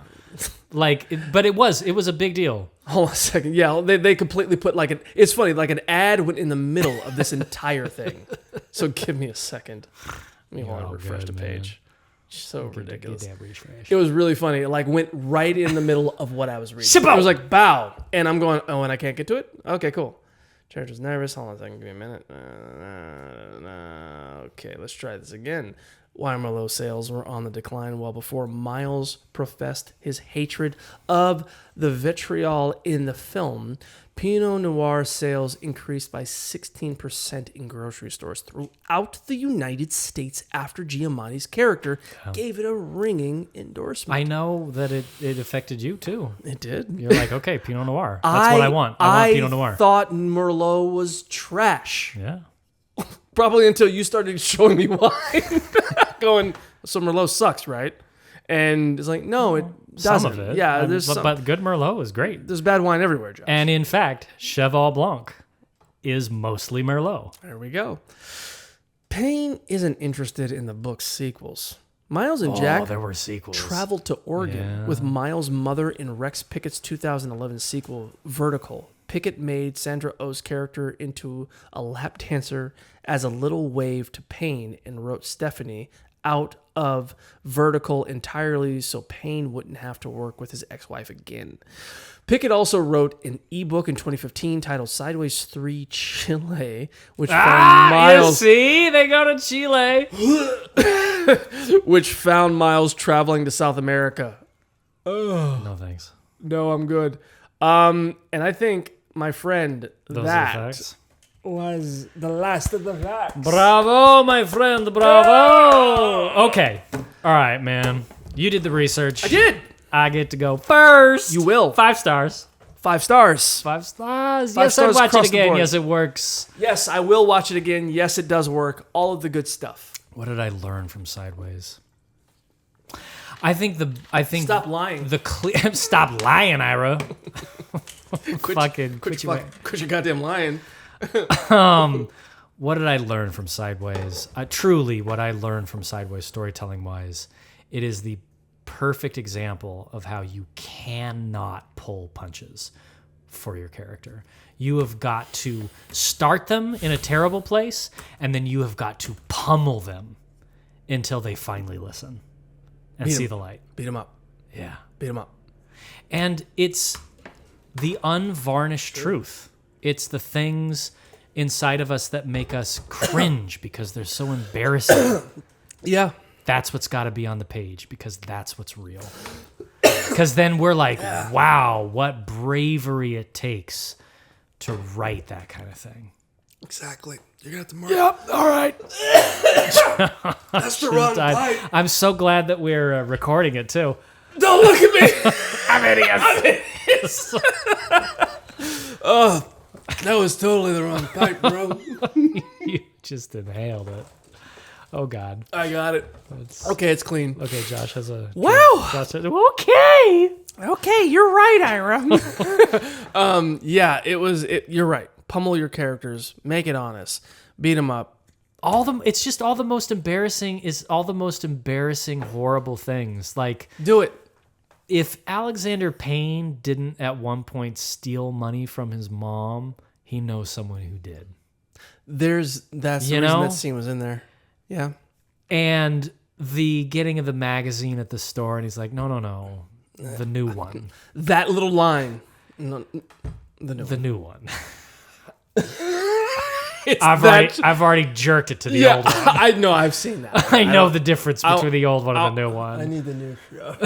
Speaker 6: Like, but it was a big deal.
Speaker 5: Hold on a second. Yeah, they completely put like an. It's funny, like an ad went in the middle of this entire thing. So give me a second. Let me hold on,
Speaker 6: all
Speaker 5: refresh
Speaker 6: good,
Speaker 5: the
Speaker 6: man.
Speaker 5: page. So ridiculous.
Speaker 6: Get that refresh.
Speaker 5: It was really funny. It like went right in the middle of what I was reading.
Speaker 6: Shabow!
Speaker 5: It was like bow, and I'm going, oh, and I can't get to it. Okay, cool. Church was nervous. Hold on a second. Give me a minute. Okay, let's try this again. Why Merlot sales were on the decline well before Miles professed his hatred of the vitriol in the film. Pinot Noir sales increased by 16% in grocery stores throughout the United States after Giamatti's character gave it a ringing endorsement.
Speaker 6: I know that it affected you too.
Speaker 5: It did.
Speaker 6: You're like, okay, Pinot Noir. That's what I want. I want Pinot Noir.
Speaker 5: thought Merlot was trash.
Speaker 6: Yeah.
Speaker 5: Probably until you started showing me wine. Going, so Merlot sucks, right? And it's like, no, it doesn't.
Speaker 6: Some of it.
Speaker 5: Yeah, there's
Speaker 6: but good Merlot is great.
Speaker 5: there's bad wine everywhere, Josh.
Speaker 6: And in fact, Cheval Blanc is mostly Merlot.
Speaker 5: There we go. Payne isn't interested in the book's sequels. Miles and Jack
Speaker 6: there were sequels.
Speaker 5: traveled to Oregon with Miles' mother in Rex Pickett's 2011 sequel, Vertical. Pickett made Sandra Oh's character into a lap dancer as a little wave to Payne and wrote Stephanie out of Vertical entirely so Payne wouldn't have to work with his ex-wife again. Pickett also wrote an ebook in 2015 titled Sideways 3 Chile, which found Miles...
Speaker 6: You see? They go to Chile.
Speaker 5: which found Miles traveling to South America.
Speaker 6: No thanks.
Speaker 5: No, I'm good. And I think, my friend,
Speaker 6: Those are
Speaker 5: that
Speaker 6: the facts.
Speaker 5: was the last of the facts.
Speaker 6: Bravo, my friend. Bravo. Okay. All right, man. You did the research.
Speaker 5: I did.
Speaker 6: I get to go first.
Speaker 5: You will.
Speaker 6: 5 stars.
Speaker 5: 5 stars.
Speaker 6: 5 stars.
Speaker 5: 5
Speaker 6: Yes,
Speaker 5: stars
Speaker 6: I'd watch
Speaker 5: across
Speaker 6: it
Speaker 5: the
Speaker 6: again.
Speaker 5: board.
Speaker 6: Yes, it works.
Speaker 5: Yes, I will watch it again. Yes, it does work. All of the good stuff.
Speaker 6: What did I learn from Sideways? I think
Speaker 5: Stop lying.
Speaker 6: Stop lying, Ira. Fucking
Speaker 5: Quit your goddamn lying.
Speaker 6: What did I learn from Sideways? Truly, what I learned from Sideways storytelling wise, it is the perfect example of how you cannot pull punches for your character. You have got to start them in a terrible place, and then you have got to pummel them until they finally listen and see the light.
Speaker 5: Beat him up.
Speaker 6: Yeah.
Speaker 5: Beat him up.
Speaker 6: And it's the unvarnished truth. It's the things inside of us that make us cringe because they're so embarrassing.
Speaker 5: Yeah.
Speaker 6: That's what's got to be on the page because that's what's real. Because then we're like, wow, what bravery it takes to write that kind of thing.
Speaker 5: Exactly. You're going to have to mark. Yep. All right. That's the wrong pipe.
Speaker 6: I'm so glad that we're recording it too.
Speaker 5: Don't look at me.
Speaker 6: I'm hideous.
Speaker 5: Oh, that was totally the wrong pipe, bro.
Speaker 6: You just inhaled it. Oh, God.
Speaker 5: I got it. Okay, it's clean.
Speaker 6: Okay, Josh has a...
Speaker 5: Wow.
Speaker 6: Okay.
Speaker 5: Okay, you're right, Ira. Yeah, you're right. Pummel your characters. Make it honest. Beat them up.
Speaker 6: It's just all the most embarrassing horrible things. Like,
Speaker 5: Do it.
Speaker 6: if Alexander Payne didn't at one point steal money from his mom, he knows someone who did.
Speaker 5: That's the reason that scene was in there. Yeah.
Speaker 6: And the getting of the magazine at the store, and he's like, no, the new one.
Speaker 5: That little line. No, the new one.
Speaker 6: I've already jerked it to the old one.
Speaker 5: I know. I've seen that.
Speaker 6: I know the difference between the old one and the new
Speaker 5: I
Speaker 6: one.
Speaker 5: need the new show.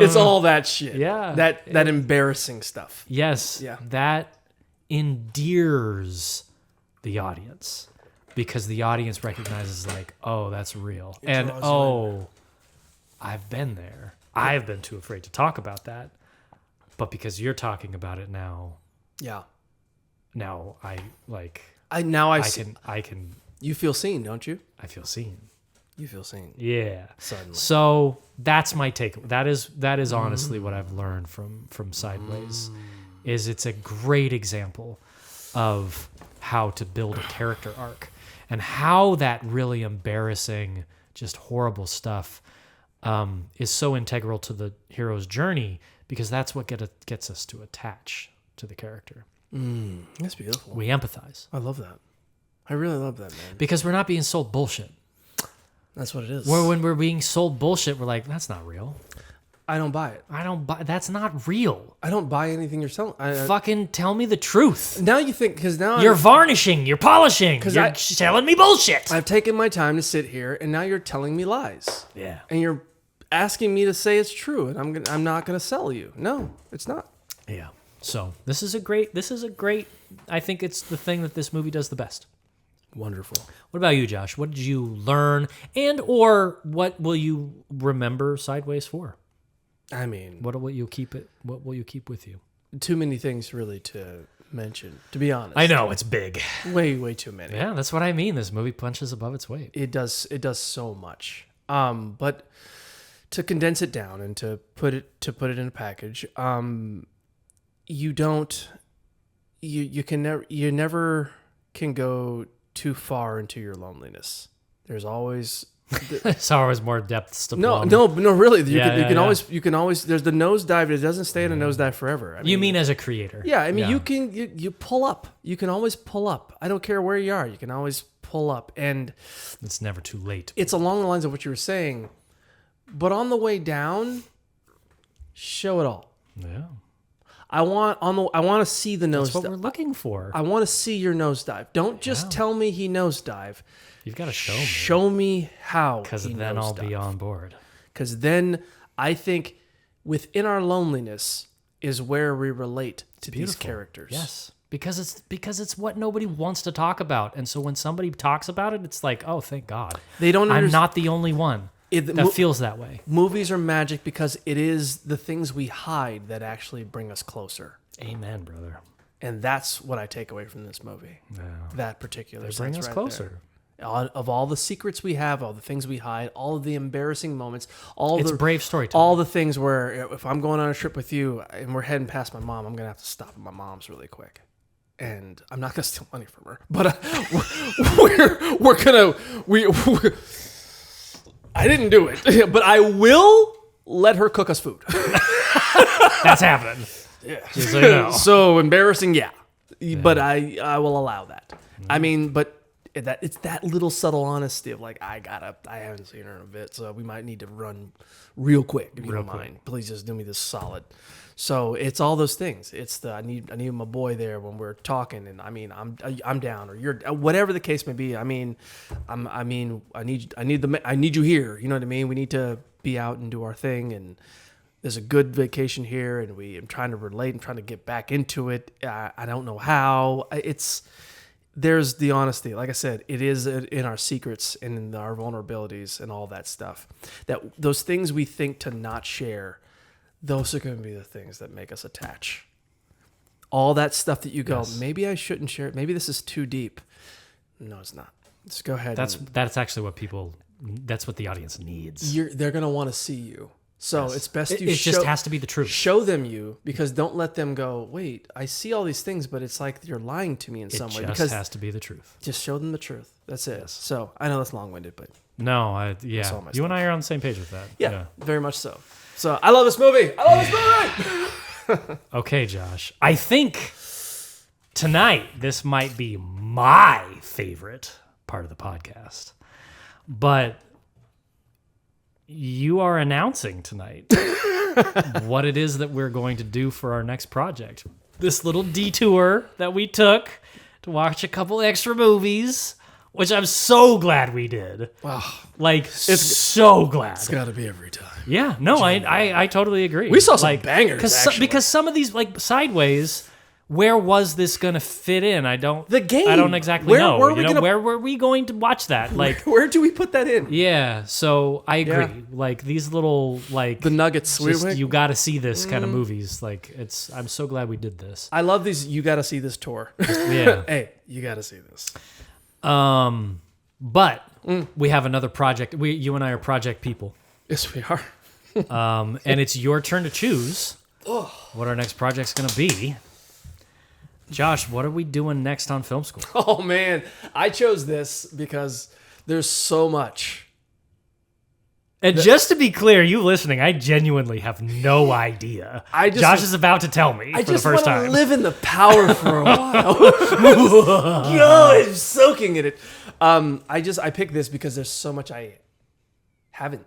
Speaker 5: It's all that shit.
Speaker 6: Yeah.
Speaker 5: That embarrassing stuff.
Speaker 6: Yes.
Speaker 5: Yeah.
Speaker 6: That endears the audience because the audience recognizes like, oh, that's real. And I've been there. I've been too afraid to talk about that. But because you're talking about it now.
Speaker 5: Yeah.
Speaker 6: Now I like
Speaker 5: I can. You feel seen, don't you?
Speaker 6: I feel seen.
Speaker 5: You feel seen.
Speaker 6: Yeah.
Speaker 5: Suddenly.
Speaker 6: So that's my take. That is honestly what I've learned from Sideways. Is it's a great example of how to build a character arc and how that really embarrassing, just horrible stuff is so integral to the hero's journey because that's what gets us to attach to the character.
Speaker 5: That's beautiful.
Speaker 6: We empathize.
Speaker 5: I love that. I really love that, man.
Speaker 6: Because we're not being sold bullshit.
Speaker 5: That's what it is.
Speaker 6: When we're being sold bullshit, we're like, that's not real.
Speaker 5: I don't buy it.
Speaker 6: That's not real.
Speaker 5: I don't buy anything you're selling.
Speaker 6: Fucking tell me the truth.
Speaker 5: Now you think, because now
Speaker 6: You're varnishing. You're polishing. You're telling me bullshit.
Speaker 5: I've taken my time to sit here, and now you're telling me lies.
Speaker 6: Yeah.
Speaker 5: And you're asking me to say it's true, and I'm not going to sell you. No, it's not.
Speaker 6: Yeah. So this is a great. I think it's the thing that this movie does the best.
Speaker 5: Wonderful.
Speaker 6: What about you, Josh? What did you learn, or what will you remember Sideways for?
Speaker 5: I mean,
Speaker 6: What will you keep with you?
Speaker 5: too many things really to mention, to be honest.
Speaker 6: I know it's big.
Speaker 5: Way too many.
Speaker 6: Yeah, that's what I mean. This movie punches above its weight.
Speaker 5: It does so much. But to condense it down and to put it in a package, you never can go too far into your loneliness. There's always
Speaker 6: It's always more depths to
Speaker 5: no,
Speaker 6: plumb.
Speaker 5: really. You
Speaker 6: Yeah,
Speaker 5: can
Speaker 6: yeah.
Speaker 5: you can always. There's the nosedive. It doesn't stay in a nosedive forever. I
Speaker 6: You mean as a creator?
Speaker 5: Yeah, I mean you can you pull up. You can always pull up. I don't care where you are. You can always pull up, and
Speaker 6: It's never too late.
Speaker 5: it's along the lines of what you were saying. But on the way down, show it all.
Speaker 6: Yeah.
Speaker 5: I want to see the
Speaker 6: That's what
Speaker 5: nosedive.
Speaker 6: we're looking for.
Speaker 5: I want to see your nosedive. Don't just tell me he nosedive.
Speaker 6: You've got to show me.
Speaker 5: Show me how.
Speaker 6: Because
Speaker 5: he
Speaker 6: then I'll be
Speaker 5: nosedive.
Speaker 6: on board.
Speaker 5: Because then I think within our loneliness is where we relate to these
Speaker 6: Beautiful.
Speaker 5: characters.
Speaker 6: Yes. Because it's what nobody wants to talk about. And so when somebody talks about it, it's like, oh, thank God.
Speaker 5: They don't
Speaker 6: I'm
Speaker 5: underst-
Speaker 6: not the only one
Speaker 5: It-
Speaker 6: that feels that way.
Speaker 5: Movies are magic because it is the things we hide that actually bring us closer.
Speaker 6: Amen, brother.
Speaker 5: And that's what I take away from this movie.
Speaker 6: Yeah.
Speaker 5: That particular
Speaker 6: They bring
Speaker 5: sense
Speaker 6: us
Speaker 5: right
Speaker 6: closer.
Speaker 5: there. Of all the secrets we have, all the things we hide, all of the embarrassing moments,
Speaker 6: It's brave storytelling.
Speaker 5: all the things where if I'm going on a trip with you and we're heading past my mom, I'm gonna have to stop at my mom's really quick, and I'm not gonna steal money from her, but I didn't do it, but I will let her cook us food.
Speaker 6: That's happening. Yeah. Just so you know.
Speaker 5: So embarrassing, yeah. But I will allow that. I mean, but it's that little subtle honesty of like, I haven't seen her in a bit, so we might need to run real quick if you don't mind. Please just do me this solid. So it's all those things. It's the I need my boy there when we're talking, and I mean I'm down, or you're whatever the case may be. I need you here. You know what I mean? We need to be out and do our thing, and there's a good vacation here, and I'm trying to relate and trying to get back into it. I don't know how. There's the honesty. Like I said, it is in our secrets and in our vulnerabilities and all that stuff. That those things we think to not share, those are going to be the things that make us attach. All that stuff that you go, maybe I shouldn't share it. Maybe this is too deep. No, it's not. Just go ahead.
Speaker 6: That's actually what that's what the audience needs.
Speaker 5: They're going to want to see you. So it's best
Speaker 6: It just has to be the truth.
Speaker 5: Show them you, because don't let them go, wait, I see all these things, but it's like you're lying to me in some way.
Speaker 6: It
Speaker 5: Because
Speaker 6: just has to be the truth.
Speaker 5: just show them the truth. That's it. So I know that's long-winded, but
Speaker 6: No,
Speaker 5: all my
Speaker 6: you
Speaker 5: stuff.
Speaker 6: and I are on the same page with that.
Speaker 5: yeah, very much so. So I love this movie.
Speaker 6: Okay, Josh. I think tonight this might be my favorite part of the podcast. But you are announcing tonight what it is that we're going to do for our next project. This little detour that we took to watch a couple extra movies, which I'm so glad we did.
Speaker 5: Wow.
Speaker 6: Like, so glad.
Speaker 5: It's got to be every time.
Speaker 6: Yeah, no, I totally agree.
Speaker 5: We saw some bangers, actually.
Speaker 6: Because some of these, like, Sideways, where was this gonna fit in?
Speaker 5: The game.
Speaker 6: I don't exactly
Speaker 5: Where
Speaker 6: know.
Speaker 5: were we gonna-
Speaker 6: Where were we going to watch that? Like,
Speaker 5: Where do we put that in?
Speaker 6: yeah. So I agree.
Speaker 5: Yeah.
Speaker 6: Like these little like
Speaker 5: The nuggets.
Speaker 6: just, you got to see this kind of movies. Like I'm so glad we did this.
Speaker 5: I love these. You got to see this tour.
Speaker 6: Yeah.
Speaker 5: Hey, you got to see this.
Speaker 6: But we have another project. You and I are project people.
Speaker 5: Yes, we are.
Speaker 6: And it's your turn to choose what our next project's gonna be. Josh, what are we doing next on Film School?
Speaker 5: Oh man, I chose this because there's so much.
Speaker 6: And just to be clear, you listening, I genuinely have no idea. Josh is about to tell me
Speaker 5: I
Speaker 6: for the
Speaker 5: just
Speaker 6: first
Speaker 5: want to
Speaker 6: time.
Speaker 5: live in the power for a while. God, I'm soaking in it. I picked this because there's so much I haven't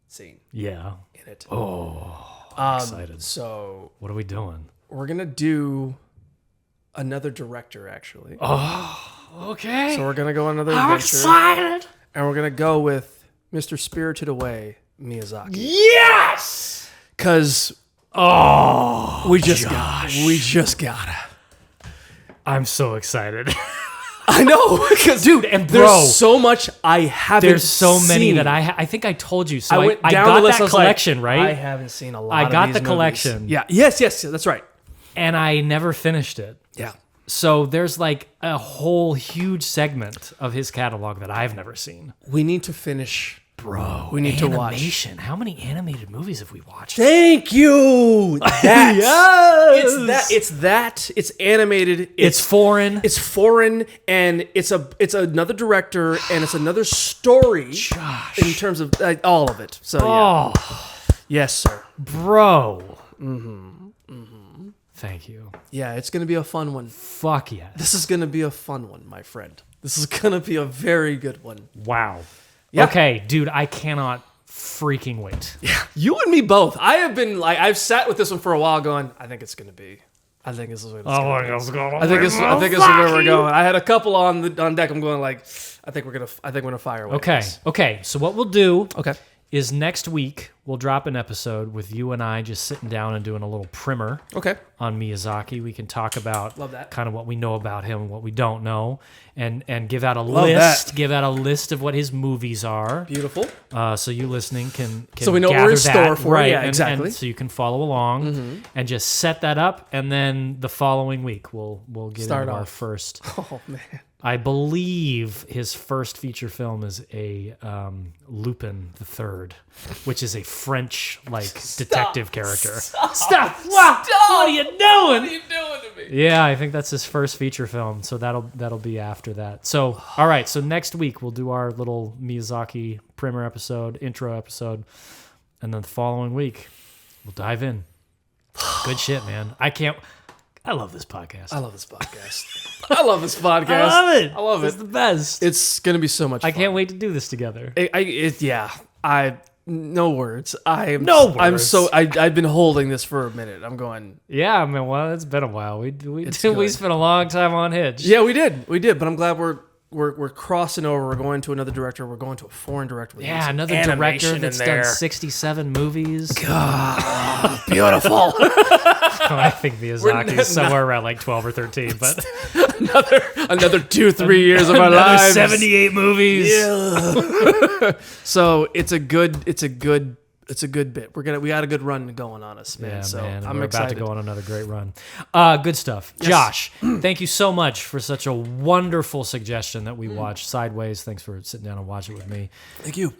Speaker 5: seen
Speaker 6: Yeah.
Speaker 5: in it.
Speaker 6: I'm excited.
Speaker 5: So
Speaker 6: What are we doing?
Speaker 5: we're gonna do another director, actually.
Speaker 6: Okay.
Speaker 5: So we're gonna go on another
Speaker 6: I'm
Speaker 5: adventure,
Speaker 6: excited.
Speaker 5: and we're gonna go with Mr. Spirited Away, Miyazaki.
Speaker 6: Yes.
Speaker 5: Cause we just gotta.
Speaker 6: I'm so excited.
Speaker 5: I know, because
Speaker 6: Dude, and bro,
Speaker 5: there's so much I haven't.
Speaker 6: There's so many
Speaker 5: seen.
Speaker 6: that I think I told you. So I
Speaker 5: went down
Speaker 6: got
Speaker 5: the list.
Speaker 6: that
Speaker 5: I was like,
Speaker 6: collection, right?
Speaker 5: I haven't seen a lot.
Speaker 6: I got
Speaker 5: of
Speaker 6: the
Speaker 5: these
Speaker 6: collection.
Speaker 5: movies. Yeah. Yes. That's right.
Speaker 6: And I never finished it.
Speaker 5: Yeah.
Speaker 6: So there's like a whole huge segment of his catalog that I've never seen.
Speaker 5: We need to finish.
Speaker 6: Bro,
Speaker 5: We need to watch.
Speaker 6: animation. How many animated movies have we watched?
Speaker 5: Thank you.
Speaker 6: Yes!
Speaker 5: It's that. It's animated.
Speaker 6: It's foreign.
Speaker 5: It's foreign, and it's another director, and it's another story.
Speaker 6: Josh.
Speaker 5: In terms of all of it. So yeah.
Speaker 6: Oh,
Speaker 5: Yes, sir.
Speaker 6: bro. Thank you.
Speaker 5: Yeah, it's gonna be a fun one.
Speaker 6: Fuck yes.
Speaker 5: This is gonna be a fun one, my friend. This is gonna be a very good one.
Speaker 6: Wow.
Speaker 5: Yeah.
Speaker 6: Okay, dude, I cannot freaking wait.
Speaker 5: You and me both. I've sat with this one for a while, going, I think it's gonna be. I think this is what it's gonna be. I think it's where we're going. I had a couple on deck. I'm going like, I think we're gonna fire away.
Speaker 6: Okay. Okay. So what we'll do
Speaker 5: Okay.
Speaker 6: is next week we'll drop an episode with you and I just sitting down and doing a little primer
Speaker 5: Okay.
Speaker 6: on Miyazaki. We can talk about
Speaker 5: Love that.
Speaker 6: kind of what we know about him and what we don't know, and give out a
Speaker 5: Love
Speaker 6: list.
Speaker 5: that.
Speaker 6: Give out a list of what his movies are.
Speaker 5: Beautiful.
Speaker 6: So you listening can
Speaker 5: So we know what
Speaker 6: gather
Speaker 5: we're in store
Speaker 6: that,
Speaker 5: for,
Speaker 6: right?
Speaker 5: yeah,
Speaker 6: and
Speaker 5: exactly.
Speaker 6: so you can follow along and just set that up, and then the following week we'll get
Speaker 5: Start
Speaker 6: into our
Speaker 5: off.
Speaker 6: first.
Speaker 5: Oh man.
Speaker 6: I believe his first feature film is a Lupin III, which is a French detective character. Stop! What are you doing?
Speaker 5: What are you doing to me?
Speaker 6: Yeah, I think that's his first feature film, so that'll be after that. So, all right, so next week we'll do our little Miyazaki primer episode, intro episode, and then the following week we'll dive in. Good shit, man. I love this podcast.
Speaker 5: I love this podcast. I love this podcast.
Speaker 6: I love it.
Speaker 5: I love
Speaker 6: It's
Speaker 5: it.
Speaker 6: the best.
Speaker 5: It's gonna be so much fun.
Speaker 6: I can't wait to do this together.
Speaker 5: No words.
Speaker 6: No words.
Speaker 5: I've been holding this for a minute. I'm going.
Speaker 6: Yeah, I mean, well, it's been a while. We
Speaker 5: good.
Speaker 6: spent a long time on Hitch.
Speaker 5: Yeah, we did. But I'm glad we're crossing over. We're going to another director. We're going to a foreign director. We're
Speaker 6: Yeah,
Speaker 5: doing some
Speaker 6: another director
Speaker 5: animation
Speaker 6: that's
Speaker 5: in
Speaker 6: done
Speaker 5: there.
Speaker 6: 67 movies.
Speaker 5: Beautiful.
Speaker 6: I think Miyazaki is somewhere around like 12 or 13, but
Speaker 5: Another 2-3 years of our
Speaker 6: another
Speaker 5: lives.
Speaker 6: 78 movies.
Speaker 5: Yeah. So it's a good bit. We got a good run going on us, man.
Speaker 6: Yeah,
Speaker 5: so
Speaker 6: man,
Speaker 5: I'm
Speaker 6: we're
Speaker 5: excited.
Speaker 6: about to go on another great run. Good stuff. Josh, thank you so much for such a wonderful suggestion that we watched, Sideways. Thanks for sitting down and watching it with me.
Speaker 5: Thank you.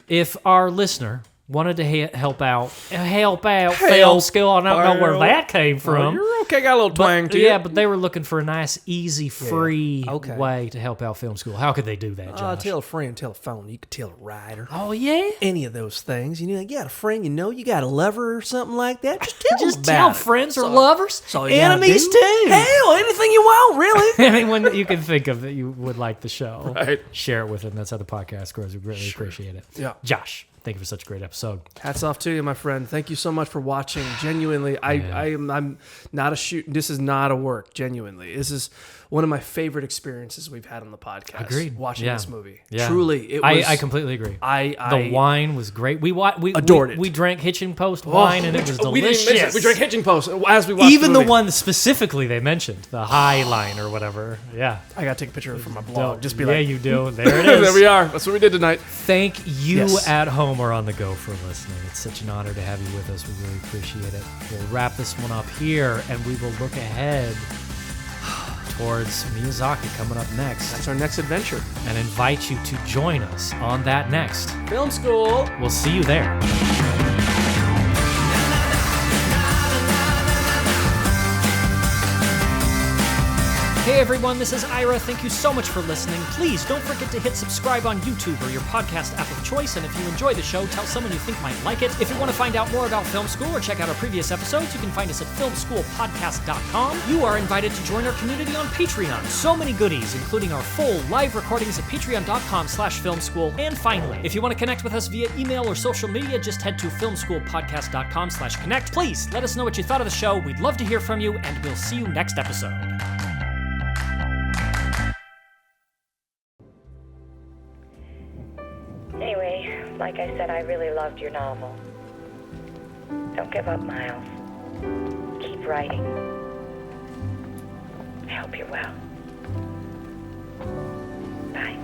Speaker 6: If our listener wanted to help out film school, I don't know where that came from.
Speaker 5: You're okay. Got a little twang to you.
Speaker 6: Yeah, but they were looking for a nice, easy, free
Speaker 5: Okay.
Speaker 6: way to help out film school. How could they do that, Josh?
Speaker 5: Tell a friend, tell a phone. You could tell a writer.
Speaker 6: Oh, yeah?
Speaker 5: Any of those things. You got a friend, you got a lover or something like that. Just tell
Speaker 6: Just
Speaker 5: them
Speaker 6: tell
Speaker 5: about it.
Speaker 6: friends or
Speaker 5: That's all-
Speaker 6: lovers,
Speaker 5: that's all you gotta
Speaker 6: enemies
Speaker 5: do.
Speaker 6: too.
Speaker 5: Hell, anything you want, really.
Speaker 6: Anyone that you can think of that you would like the show,
Speaker 5: Right.
Speaker 6: share it with them. That's how the podcast grows. We greatly appreciate it.
Speaker 5: Yeah.
Speaker 6: Josh, thank you for such a great episode.
Speaker 5: Hats off to you, my friend. Thank you so much for watching. Genuinely, I'm not a shoot. This is not a work. Genuinely, this is one of my favorite experiences we've had on the podcast.
Speaker 6: Agreed.
Speaker 5: Watching
Speaker 6: Yeah.
Speaker 5: this movie.
Speaker 6: Yeah.
Speaker 5: Truly, it was.
Speaker 6: I completely agree.
Speaker 5: I
Speaker 6: The wine was great. We
Speaker 5: adored it.
Speaker 6: We drank Hitching Post wine, and it was
Speaker 5: We didn't
Speaker 6: delicious.
Speaker 5: mention it. We drank Hitching Post as we watched
Speaker 6: Even
Speaker 5: the
Speaker 6: the
Speaker 5: movie.
Speaker 6: one specifically they mentioned, the High Line or whatever. Yeah.
Speaker 5: I gotta take a picture of it for my blog.
Speaker 6: Dope.
Speaker 5: Just be
Speaker 6: yeah,
Speaker 5: like,
Speaker 6: you do. There it is.
Speaker 5: there we are. That's what we did tonight.
Speaker 6: Thank you
Speaker 5: Yes.
Speaker 6: at home or on the go for listening. It's such an honor to have you with us. We really appreciate it. We'll wrap this one up here, and we will look ahead towards Miyazaki coming up next
Speaker 5: That's our next adventure.
Speaker 6: and invite you to join us on that next.
Speaker 5: Film school.
Speaker 6: We'll see you there. Hey everyone, this is Ira. Thank you so much for listening. Please don't forget to hit subscribe on YouTube or your podcast app of choice. And if you enjoy the show, tell someone you think might like it. If you want to find out more about Film School or check out our previous episodes, you can find us at filmschoolpodcast.com. You are invited to join our community on Patreon. So many goodies, including our full live recordings at patreon.com/filmschool. And finally, if you want to connect with us via email or social media, just head to filmschoolpodcast.com/connect. Please let us know what you thought of the show. We'd love to hear from you, and we'll see you next episode.
Speaker 4: Anyway, like I said, I really loved your novel. Don't give up, Miles. Keep writing. I hope you're well. Bye.